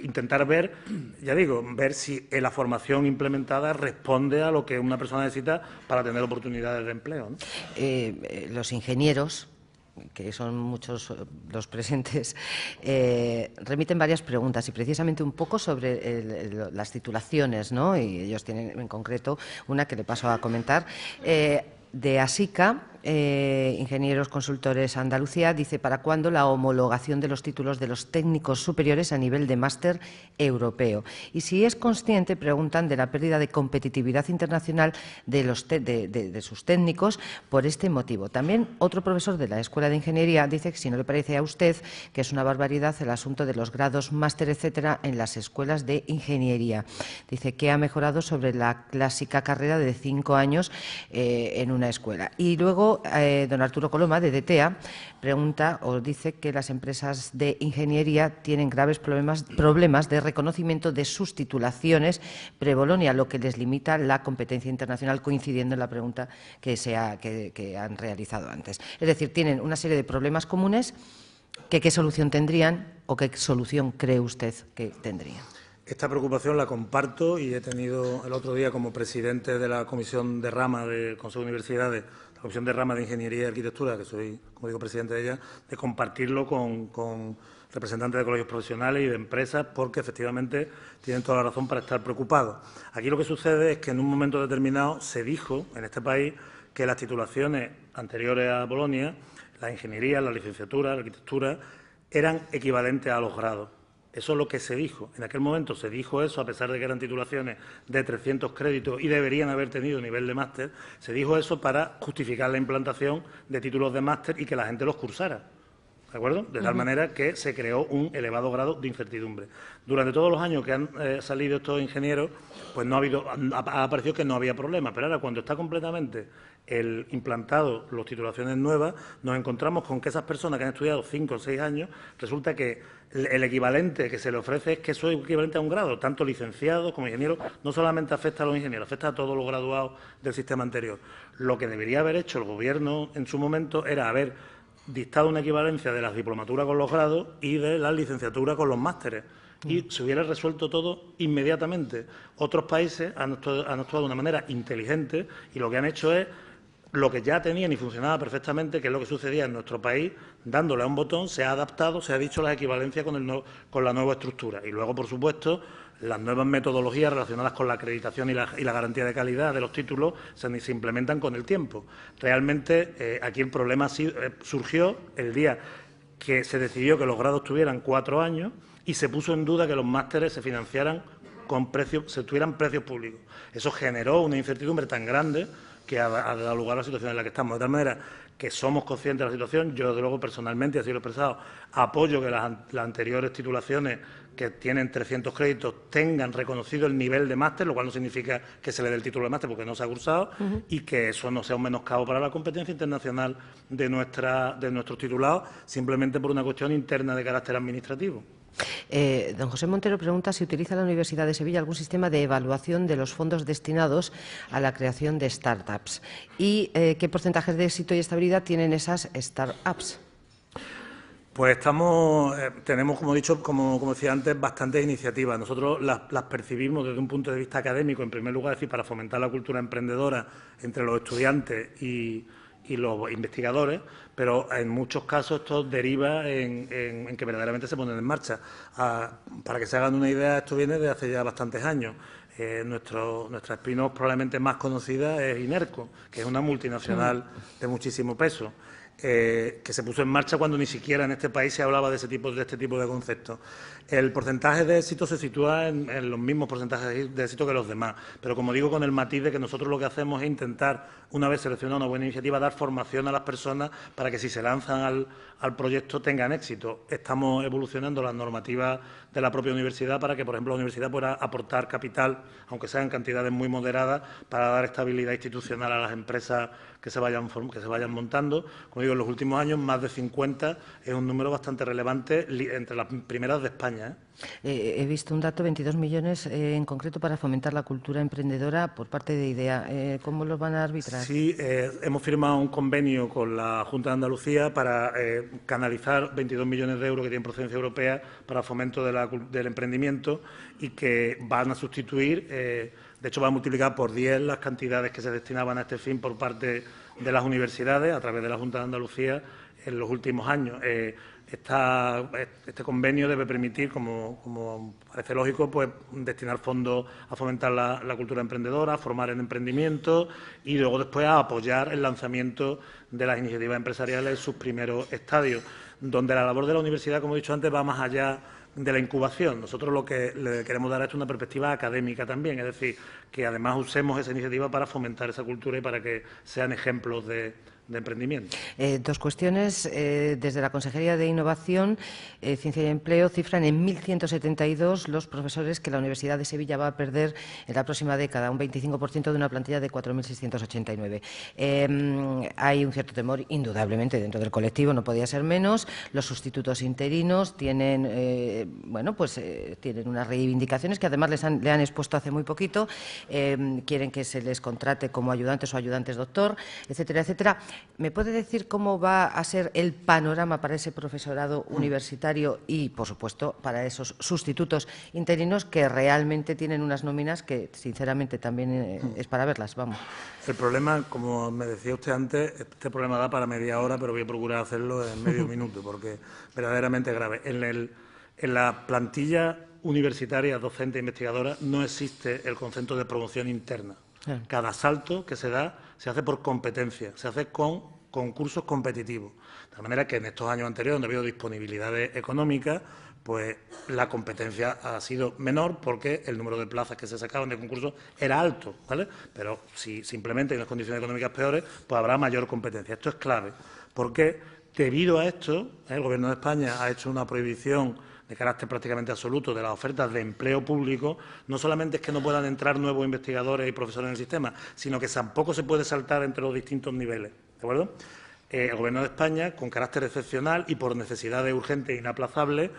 intentar ver, ya digo, ver si la formación implementada responde a lo que una persona necesita para tener oportunidades de empleo, ¿no? Los ingenieros, que son muchos los presentes, remiten varias preguntas y precisamente un poco sobre las titulaciones, ¿no? Y ellos tienen en concreto una que le paso a comentar. De ASICA, Ingenieros Consultores Andalucía, dice: ¿para cuándo la homologación de los títulos de los técnicos superiores a nivel de máster europeo? Y si es consciente, preguntan, de la pérdida de competitividad internacional de sus técnicos por este motivo. También otro profesor de la Escuela de Ingeniería dice que si no le parece a usted que es una barbaridad el asunto de los grados, máster, etcétera, en las escuelas de ingeniería. Dice que ha mejorado sobre la clásica carrera de 5 años en una escuela. Y luego don Arturo Coloma, de DTEA, pregunta o dice que las empresas de ingeniería tienen graves problemas de reconocimiento de sus titulaciones pre-Bolonia, lo que les limita la competencia internacional, coincidiendo en la pregunta que han realizado antes. Es decir, tienen una serie de problemas comunes que ¿qué solución tendrían o qué solución cree usted que tendrían? Esta preocupación la comparto y he tenido el otro día como presidente de la Comisión de Rama del Consejo de Universidades, la Comisión de Rama de Ingeniería y Arquitectura, que soy, como digo, presidente de ella, de compartirlo con representantes de colegios profesionales y de empresas, porque efectivamente tienen toda la razón para estar preocupados. Aquí lo que sucede es que en un momento determinado se dijo en este país que las titulaciones anteriores a Bolonia, la ingeniería, la licenciatura, la arquitectura, eran equivalentes a los grados. Eso es lo que se dijo. En aquel momento se dijo eso, a pesar de que eran titulaciones de 300 créditos y deberían haber tenido nivel de máster, se dijo eso para justificar la implantación de títulos de máster y que la gente los cursara. ¿De acuerdo? De tal manera que se creó un elevado grado de incertidumbre. Durante todos los años que han salido estos ingenieros, pues ha aparecido que no había problema, pero ahora cuando está completamente implantado las titulaciones nuevas, nos encontramos con que esas personas que han estudiado 5 o 6 años, resulta que el equivalente que se le ofrece es que eso es equivalente a un grado, tanto licenciados como ingenieros, no solamente afecta a los ingenieros, afecta a todos los graduados del sistema anterior. Lo que debería haber hecho el Gobierno en su momento era haber dictado una equivalencia de las diplomaturas con los grados y de las licenciaturas con los másteres. Y se hubiera resuelto todo inmediatamente. Otros países han actuado de una manera inteligente y lo que han hecho es lo que ya tenían y funcionaba perfectamente, que es lo que sucedía en nuestro país, dándole a un botón, se ha adaptado, se ha dicho las equivalencias con la nueva estructura. Y luego, por supuesto, las nuevas metodologías relacionadas con la acreditación y la garantía de calidad de los títulos se implementan con el tiempo. Realmente, aquí el problema surgió el día que se decidió que los grados tuvieran 4 años y se puso en duda que los másteres se financiaran con tuvieran precios públicos. Eso generó una incertidumbre tan grande que ha dado lugar a la situación en la que estamos. De tal manera que somos conscientes de la situación. Yo, desde luego, personalmente, así lo he expresado, apoyo que las anteriores titulaciones que tienen 300 créditos tengan reconocido el nivel de máster, lo cual no significa que se le dé el título de máster porque no se ha cursado, y que eso no sea un menoscabo para la competencia internacional de nuestros titulados, simplemente por una cuestión interna de carácter administrativo. Don José Montero pregunta si utiliza la Universidad de Sevilla algún sistema de evaluación de los fondos destinados a la creación de startups y qué porcentajes de éxito y estabilidad tienen esas startups. Pues tenemos, como he dicho, como decía antes, bastantes iniciativas. Nosotros las percibimos desde un punto de vista académico, en primer lugar, es decir, para fomentar la cultura emprendedora entre los estudiantes y los investigadores, pero en muchos casos esto deriva en que verdaderamente se ponen en marcha. Para que se hagan una idea, esto viene de hace ya bastantes años. Nuestra spin-off probablemente más conocida es Inerco, que es una multinacional de muchísimo peso, que se puso en marcha cuando ni siquiera en este país se hablaba de este tipo de conceptos. El porcentaje de éxito se sitúa en los mismos porcentajes de éxito que los demás, pero como digo, con el matiz de que nosotros lo que hacemos es intentar, una vez seleccionada una buena iniciativa, dar formación a las personas para que si se lanzan al proyecto tengan éxito. Estamos evolucionando las normativas de la propia universidad para que, por ejemplo, la universidad pueda aportar capital, aunque sean cantidades muy moderadas, para dar estabilidad institucional a las empresas que se vayan montando. Como digo, en los últimos años, más de 50 es un número bastante relevante entre las primeras de España. He visto un dato, 22 millones en concreto para fomentar la cultura emprendedora por parte de IDEA. ¿Cómo los van a arbitrar? Sí, hemos firmado un convenio con la Junta de Andalucía para canalizar 22 millones de euros que tienen procedencia europea para fomento del emprendimiento y que van a sustituir, de hecho, van a multiplicar por 10 las cantidades que se destinaban a este fin por parte de las universidades a través de la Junta de Andalucía en los últimos años. Este convenio debe permitir, como parece lógico, pues destinar fondos a fomentar la cultura emprendedora, a formar en emprendimiento y luego después a apoyar el lanzamiento de las iniciativas empresariales en sus primeros estadios, donde la labor de la universidad, como he dicho antes, va más allá de la incubación. Nosotros lo que le queremos dar es una perspectiva académica también, es decir, que además usemos esa iniciativa para fomentar esa cultura y para que sean ejemplos de emprendimiento. Dos cuestiones. Desde la Consejería de Innovación, Ciencia y Empleo cifran en 1.172 los profesores que la Universidad de Sevilla va a perder en la próxima década, un 25% de una plantilla de 4.689. Hay un cierto temor, indudablemente, dentro del colectivo, no podía ser menos. Los sustitutos interinos tienen, tienen unas reivindicaciones que además le han expuesto hace muy poquito. Quieren que se les contrate como ayudantes o ayudantes doctor, etcétera, etcétera. ¿Me puede decir cómo va a ser el panorama para ese profesorado universitario y, por supuesto, para esos sustitutos interinos que realmente tienen unas nóminas que, sinceramente, también es para verlas? Vamos. El problema, como me decía usted antes, este problema da para media hora, pero voy a procurar hacerlo en medio minuto, porque es verdaderamente grave. En la plantilla universitaria, docente e investigadora, no existe el concepto de promoción interna. Cada salto que se da se hace por competencia, se hace con concursos competitivos. De manera que en estos años anteriores, donde ha habido disponibilidades económicas, pues la competencia ha sido menor porque el número de plazas que se sacaban de concursos era alto, ¿vale? Pero si simplemente hay unas condiciones económicas peores, pues habrá mayor competencia. Esto es clave, porque Debido a esto, el Gobierno de España ha hecho una prohibición de carácter prácticamente absoluto de las ofertas de empleo público. No solamente es que no puedan entrar nuevos investigadores y profesores en el sistema, sino que tampoco se puede saltar entre los distintos niveles. ¿De acuerdo? El Gobierno de España, con carácter excepcional y por necesidades urgentes e inaplazables,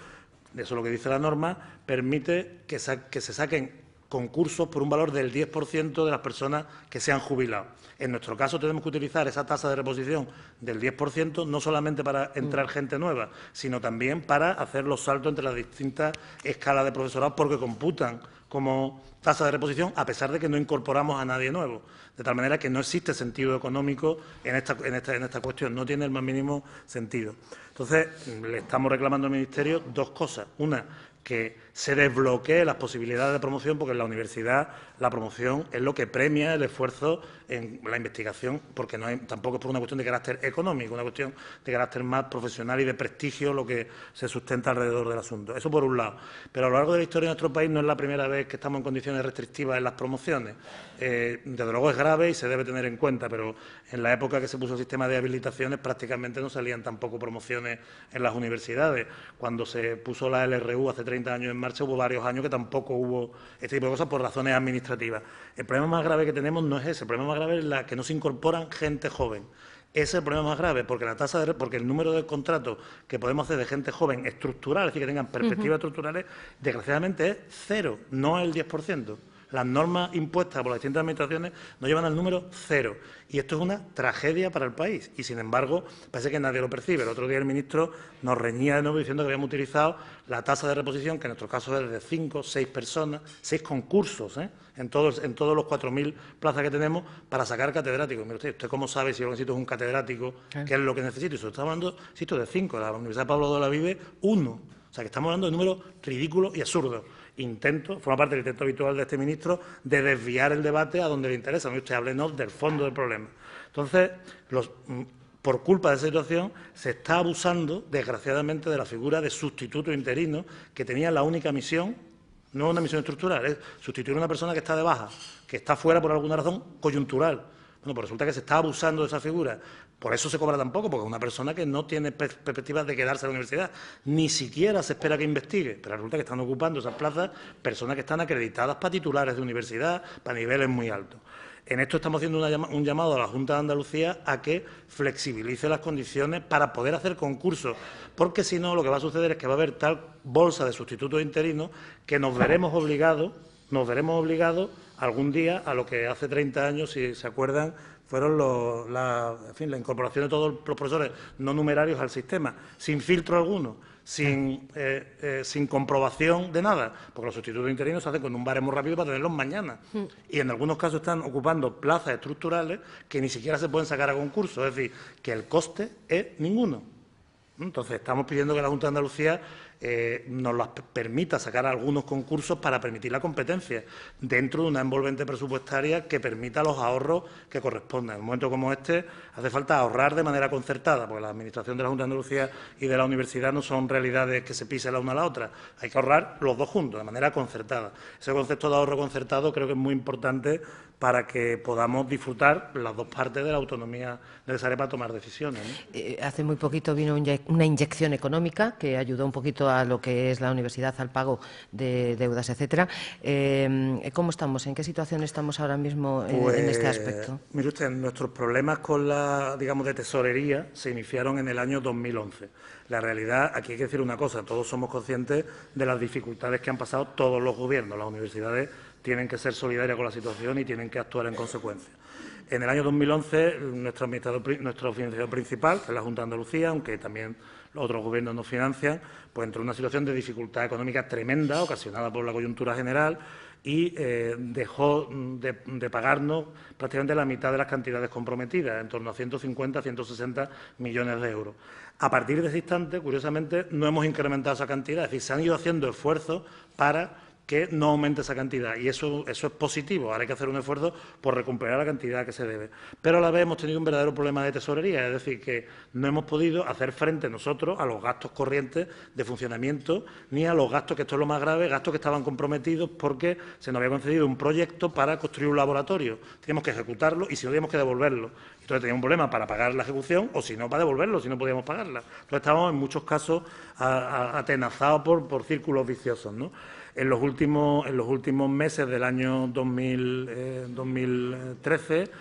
eso es lo que dice la norma, permite que se saquen concursos por un valor del 10% de las personas que se han jubilado. En nuestro caso, tenemos que utilizar esa tasa de reposición del 10%, no solamente para entrar gente nueva, sino también para hacer los saltos entre las distintas escalas de profesorado, porque computan como tasa de reposición, a pesar de que no incorporamos a nadie nuevo. De tal manera que no existe sentido económico en esta cuestión, no tiene el más mínimo sentido. Entonces, le estamos reclamando al Ministerio dos cosas. Una, que se desbloquee las posibilidades de promoción, porque en la universidad la promoción es lo que premia el esfuerzo en la investigación, porque tampoco es por una cuestión de carácter económico, una cuestión de carácter más profesional y de prestigio lo que se sustenta alrededor del asunto. Eso por un lado. Pero a lo largo de la historia de nuestro país no es la primera vez que estamos en condiciones restrictivas en las promociones. Desde luego es grave y se debe tener en cuenta, pero en la época que se puso el sistema de habilitaciones prácticamente no salían tampoco promociones en las universidades. Cuando se puso la LRU hace 30 años en marcha, hubo varios años que tampoco hubo este tipo de cosas por razones administrativas. El problema más grave que tenemos no es ese, el problema más grave es la que no se incorporan gente joven. Ese es el problema más grave, porque porque el número de contratos que podemos hacer de gente joven estructural, es decir, que tengan perspectivas estructurales, desgraciadamente es cero, no el 10%. Las normas impuestas por las distintas administraciones nos llevan al número cero. Y esto es una tragedia para el país. Y, sin embargo, parece que nadie lo percibe. El otro día el ministro nos reñía de nuevo diciendo que habíamos utilizado la tasa de reposición, que en nuestro caso es de 5, 6 personas, 6 concursos, en todos los 4.000 plazas que tenemos, para sacar catedráticos. Mire usted cómo sabe si yo necesito un catedrático, qué es lo que necesito. Y se está hablando, insisto, de 5. La Universidad Pablo de Olavide, 1. O sea, que estamos hablando de números ridículos y absurdos. Forma parte del intento habitual de este ministro de desviar el debate a donde le interesa. Usted háblenos del fondo del problema. Entonces, por culpa de esa situación, se está abusando, desgraciadamente, de la figura de sustituto interino, que tenía la única misión, no una misión estructural, es sustituir a una persona que está de baja, que está fuera por alguna razón coyuntural. Bueno, pues resulta que se está abusando de esa figura. Por eso se cobra tan poco, porque es una persona que no tiene perspectivas de quedarse en la universidad. Ni siquiera se espera que investigue, pero resulta que están ocupando esas plazas personas que están acreditadas para titulares de universidad, para niveles muy altos. En esto estamos haciendo un llamado a la Junta de Andalucía a que flexibilice las condiciones para poder hacer concursos, porque si no, lo que va a suceder es que va a haber tal bolsa de sustitutos interinos que nos veremos obligados algún día a lo que hace 30 años, si se acuerdan, fueron la incorporación de todos los profesores no numerarios al sistema, sin filtro alguno, sin comprobación de nada, porque los sustitutos interinos se hacen con un baremo rápido para tenerlos mañana. Y en algunos casos están ocupando plazas estructurales que ni siquiera se pueden sacar a concurso, es decir, que el coste es ninguno. Entonces, estamos pidiendo que la Junta de Andalucía nos las permita sacar algunos concursos para permitir la competencia dentro de una envolvente presupuestaria que permita los ahorros que correspondan. En un momento como este hace falta ahorrar de manera concertada, porque la Administración de la Junta de Andalucía y de la Universidad no son realidades que se pisen la una a la otra. Hay que ahorrar los dos juntos, de manera concertada. Ese concepto de ahorro concertado creo que es muy importante para que podamos disfrutar las dos partes de la autonomía necesaria para tomar decisiones, ¿no? Hace muy poquito vino una inyección económica que ayudó un poquito a lo que es la universidad, al pago de deudas, etcétera. ¿Cómo estamos? ¿En qué situación estamos ahora mismo en este aspecto? Mire usted, nuestros problemas con de tesorería se iniciaron en el año 2011. La realidad, aquí hay que decir una cosa, todos somos conscientes de las dificultades que han pasado todos los gobiernos. Las universidades tienen que ser solidarias con la situación y tienen que actuar en consecuencia. En el año 2011, nuestro financiador principal, que es la Junta de Andalucía, aunque también los otros gobiernos nos financian, pues entró en una situación de dificultad económica tremenda, ocasionada por la coyuntura general, y dejó de pagarnos prácticamente la mitad de las cantidades comprometidas, en torno a 150 a 160 millones de euros. A partir de ese instante, curiosamente, no hemos incrementado esa cantidad, es decir, se han ido haciendo esfuerzos para que no aumente esa cantidad. Y eso es positivo. Ahora hay que hacer un esfuerzo por recuperar la cantidad que se debe. Pero a la vez hemos tenido un verdadero problema de tesorería, es decir, que no hemos podido hacer frente nosotros a los gastos corrientes de funcionamiento, ni a los gastos, que esto es lo más grave, gastos que estaban comprometidos porque se nos había concedido un proyecto para construir un laboratorio. Teníamos que ejecutarlo y si no, teníamos que devolverlo. Entonces teníamos un problema para pagar la ejecución o, si no, para devolverlo, si no podíamos pagarla. Entonces estábamos en muchos casos atenazados por círculos viciosos, ¿no? En los últimos meses del año 2013,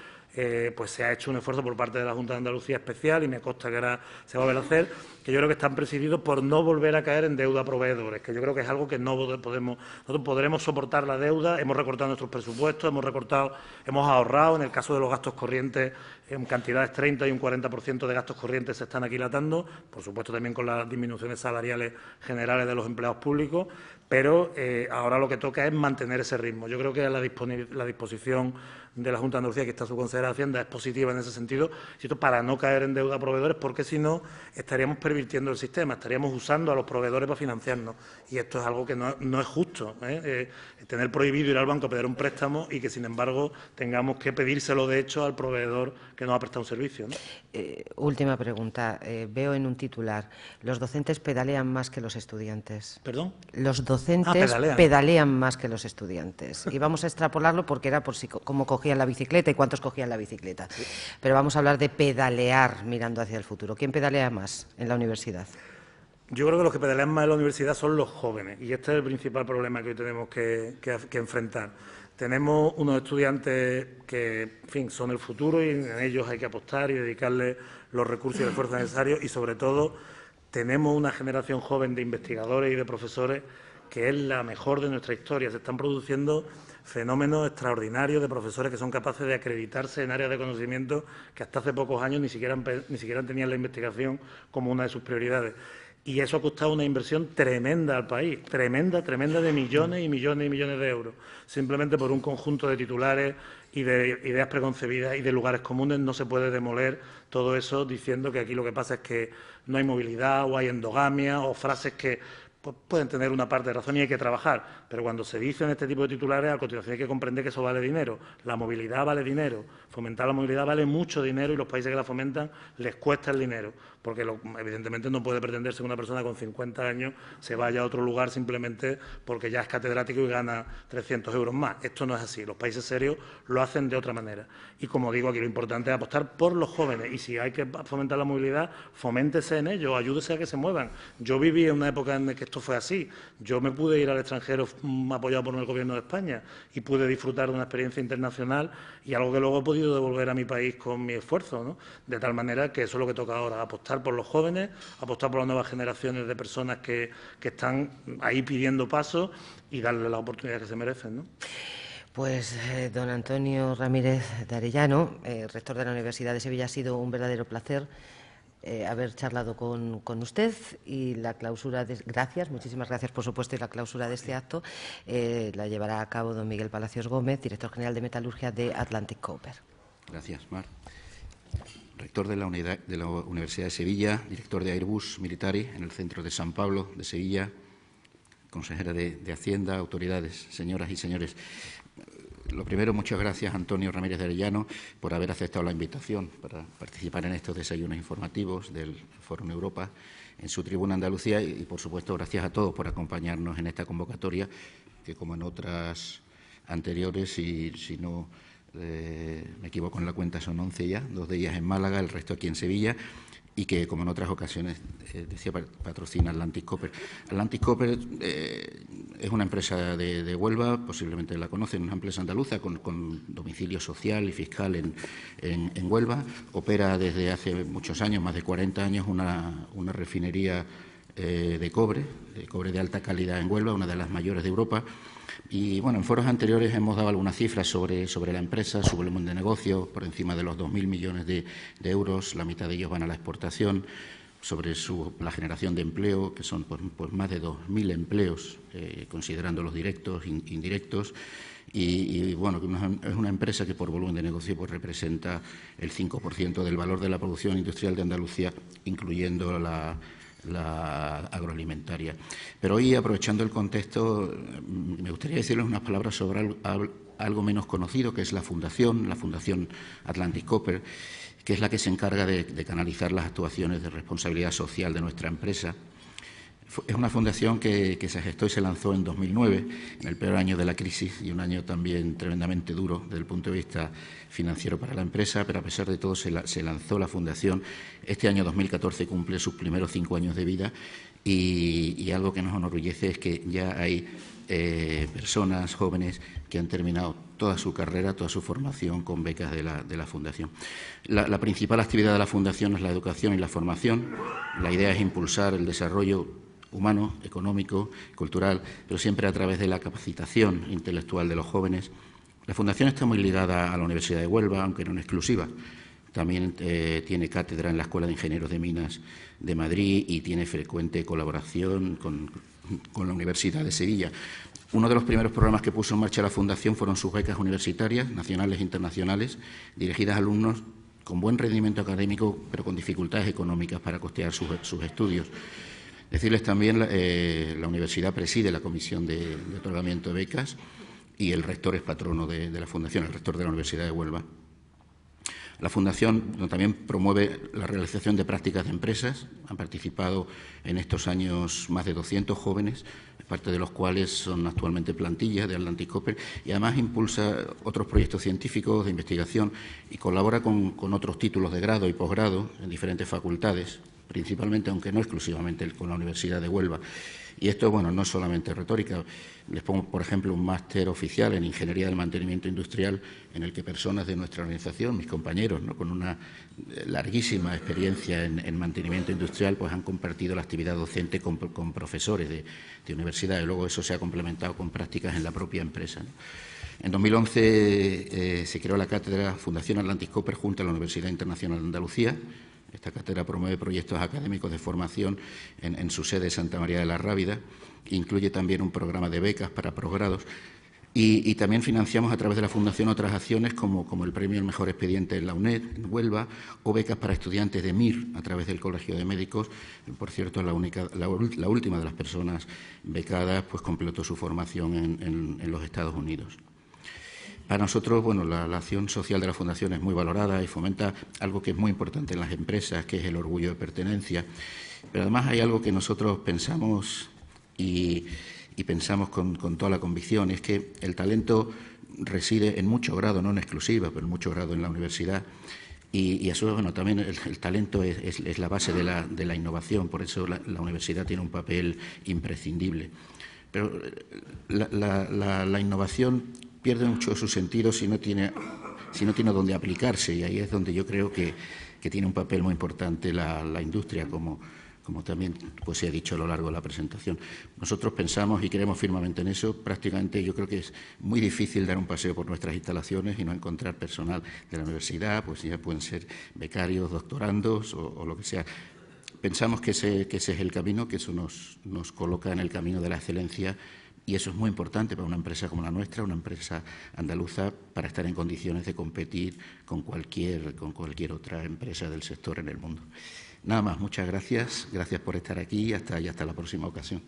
pues se ha hecho un esfuerzo por parte de la Junta de Andalucía especial, y me consta que ahora se va a volver a hacer, que yo creo que están presididos por no volver a caer en deuda a proveedores, que yo creo que es algo que no podemos. Nosotros podremos soportar la deuda, hemos recortado nuestros presupuestos, hemos ahorrado, en el caso de los gastos corrientes, en cantidades 30 y un 40% de gastos corrientes se están aquilatando, por supuesto también con las disminuciones salariales generales de los empleados públicos, pero ahora lo que toca es mantener ese ritmo. Yo creo que la disposición de la Junta de Andalucía, que está a su consejera de Hacienda, es positiva en ese sentido, para no caer en deuda a proveedores, porque si no estaríamos pervirtiendo el sistema, estaríamos usando a los proveedores para financiarnos, y esto es algo que no es justo, tener prohibido ir al banco a pedir un préstamo y que, sin embargo, tengamos que pedírselo, de hecho, al proveedor que nos ha prestado un servicio, ¿no? Última pregunta. Veo en un titular: los docentes pedalean más que los estudiantes. ¿Perdón? Los docentes pedalean más que los estudiantes. Y vamos a extrapolarlo porque era por si cómo cogían la bicicleta y cuántos cogían la bicicleta. Sí. Pero vamos a hablar de pedalear mirando hacia el futuro. ¿Quién pedalea más en la universidad? Yo creo que los que pedalean más en la universidad son los jóvenes, y este es el principal problema que hoy tenemos que enfrentar. Tenemos unos estudiantes que, en fin, son el futuro, y en ellos hay que apostar y dedicarles los recursos y el esfuerzo necesarios, y sobre todo tenemos una generación joven de investigadores y de profesores que es la mejor de nuestra historia. Se están produciendo fenómenos extraordinarios de profesores que son capaces de acreditarse en áreas de conocimiento que hasta hace pocos años ni siquiera tenían la investigación como una de sus prioridades. Y eso ha costado una inversión tremenda al país, tremenda de millones y millones y millones de euros. Simplemente por un conjunto de titulares y de ideas preconcebidas y de lugares comunes no se puede demoler todo eso diciendo que aquí lo que pasa es que no hay movilidad, o hay endogamia, o frases que pueden tener una parte de razón y hay que trabajar, pero cuando se dicen este tipo de titulares, a continuación hay que comprender que eso vale dinero. La movilidad vale dinero, fomentar la movilidad vale mucho dinero, y los países que la fomentan les cuesta el dinero, porque evidentemente no puede pretenderse que una persona con 50 años se vaya a otro lugar simplemente porque ya es catedrático y gana 300 euros más. Esto no es así, los países serios lo hacen de otra manera. Y como digo, aquí lo importante es apostar por los jóvenes, y si hay que fomentar la movilidad, foméntese en ello, ayúdese a que se muevan. Yo viví en una época en que esto fue así. Yo me pude ir al extranjero apoyado por el Gobierno de España y pude disfrutar de una experiencia internacional, y algo que luego he podido devolver a mi país con mi esfuerzo, ¿no? De tal manera que eso es lo que toca ahora, apostar por los jóvenes, apostar por las nuevas generaciones de personas que están ahí pidiendo paso, y darles las oportunidades que se merecen, ¿no? Pues don Antonio Ramírez de Arellano, rector de la Universidad de Sevilla, ha sido un verdadero placer haber charlado con usted, y la clausura muchísimas gracias por supuesto, y la clausura de este acto la llevará a cabo don Miguel Palacios Gómez, director general de Metalurgia de Atlantic Copper. Gracias, Mar. Rector de la Universidad de Sevilla, director de Airbus Militari en el centro de San Pablo de Sevilla, consejera de Hacienda, autoridades, señoras y señores. Lo primero, muchas gracias, Antonio Ramírez de Arellano, por haber aceptado la invitación para participar en estos desayunos informativos del Fórum Europa en su tribuna Andalucía, y, por supuesto, gracias a todos por acompañarnos en esta convocatoria, que, como en otras anteriores, y si no me equivoco en la cuenta, son 11 ya, 2 de ellas en Málaga, el resto aquí en Sevilla, y que, como en otras ocasiones, decía, patrocina Atlantic Copper. Atlantic Copper es una empresa de Huelva, posiblemente la conocen, una empresa andaluza con domicilio social y fiscal en Huelva. Opera desde hace muchos años, más de 40 años, una refinería de cobre de alta calidad en Huelva, una de las mayores de Europa. Y, bueno, en foros anteriores hemos dado algunas cifras sobre la empresa, su volumen de negocio, por encima de los 2.000 millones de euros, la mitad de ellos van a la exportación, sobre la generación de empleo, que son pues más de 2.000 empleos, considerando los directos, indirectos, y bueno, es una empresa que por volumen de negocio pues representa el 5% del valor de la producción industrial de Andalucía, incluyendo la agroalimentaria. Pero hoy, aprovechando el contexto, me gustaría decirles unas palabras sobre algo menos conocido, que es la Fundación Atlantic Copper, que es la que se encarga de canalizar las actuaciones de responsabilidad social de nuestra empresa. Es una fundación que se gestó y se lanzó en 2009, en el peor año de la crisis y un año también tremendamente duro desde el punto de vista financiero para la empresa, pero a pesar de todo se lanzó la fundación. Este año 2014 cumple sus primeros 5 años de vida y algo que nos enorgullece es que ya hay personas jóvenes que han terminado toda su carrera, toda su formación con becas de la Fundación. La principal actividad de la Fundación es la educación y la formación. La idea es impulsar el desarrollo humano, económico, cultural, pero siempre a través de la capacitación intelectual de los jóvenes. La Fundación está muy ligada a la Universidad de Huelva, aunque no en exclusiva. También tiene cátedra en la Escuela de Ingenieros de Minas de Madrid y tiene frecuente colaboración con la Universidad de Sevilla. Uno de los primeros programas que puso en marcha la Fundación fueron sus becas universitarias, nacionales e internacionales, dirigidas a alumnos con buen rendimiento académico, pero con dificultades económicas para costear sus estudios. Decirles también, la universidad preside la Comisión de Otorgamiento de Becas y el rector es patrono de la Fundación, el rector de la Universidad de Huelva. La Fundación también promueve la realización de prácticas de empresas. Han participado en estos años más de 200 jóvenes, parte de los cuales son actualmente plantillas de Atlantic Copper, y además impulsa otros proyectos científicos de investigación y colabora con otros títulos de grado y posgrado en diferentes facultades, principalmente, aunque no exclusivamente, con la Universidad de Huelva. Y esto, bueno, no es solamente retórica. Les pongo, por ejemplo, un máster oficial en Ingeniería del Mantenimiento Industrial en el que personas de nuestra organización, mis compañeros, ¿no?, con una larguísima experiencia en mantenimiento industrial, pues han compartido la actividad docente con profesores de universidades. Luego eso se ha complementado con prácticas en la propia empresa, ¿no? En 2011 se creó la cátedra Fundación Atlantic Copper junto a la Universidad Internacional de Andalucía. Esta cátedra promueve proyectos académicos de formación en su sede Santa María de la Rábida. Incluye también un programa de becas para posgrados y también financiamos a través de la Fundación otras acciones como el Premio al Mejor Expediente en la UNED, en Huelva, o becas para estudiantes de MIR a través del Colegio de Médicos. Por cierto, la última de las personas becadas pues completó su formación en los Estados Unidos. Para nosotros, bueno, la acción social de la Fundación es muy valorada y fomenta algo que es muy importante en las empresas, que es el orgullo de pertenencia. Pero además hay algo que nosotros pensamos y pensamos con toda la convicción, es que el talento reside en mucho grado, no en exclusiva, pero en mucho grado en la universidad. Y eso, bueno, también el talento es la base de la innovación, por eso la universidad tiene un papel imprescindible. Pero la innovación pierde mucho su sentido si no tiene dónde aplicarse, y ahí es donde yo creo que tiene un papel muy importante la industria, como también pues se ha dicho a lo largo de la presentación. Nosotros pensamos y creemos firmemente en eso. Prácticamente yo creo que es muy difícil dar un paseo por nuestras instalaciones y no encontrar personal de la universidad, pues ya pueden ser becarios, doctorandos o lo que sea. Pensamos que ese es el camino, que eso nos coloca en el camino de la excelencia. Y eso es muy importante para una empresa como la nuestra, una empresa andaluza, para estar en condiciones de competir con cualquier otra empresa del sector en el mundo. Nada más, muchas gracias. Gracias por estar aquí y hasta la próxima ocasión.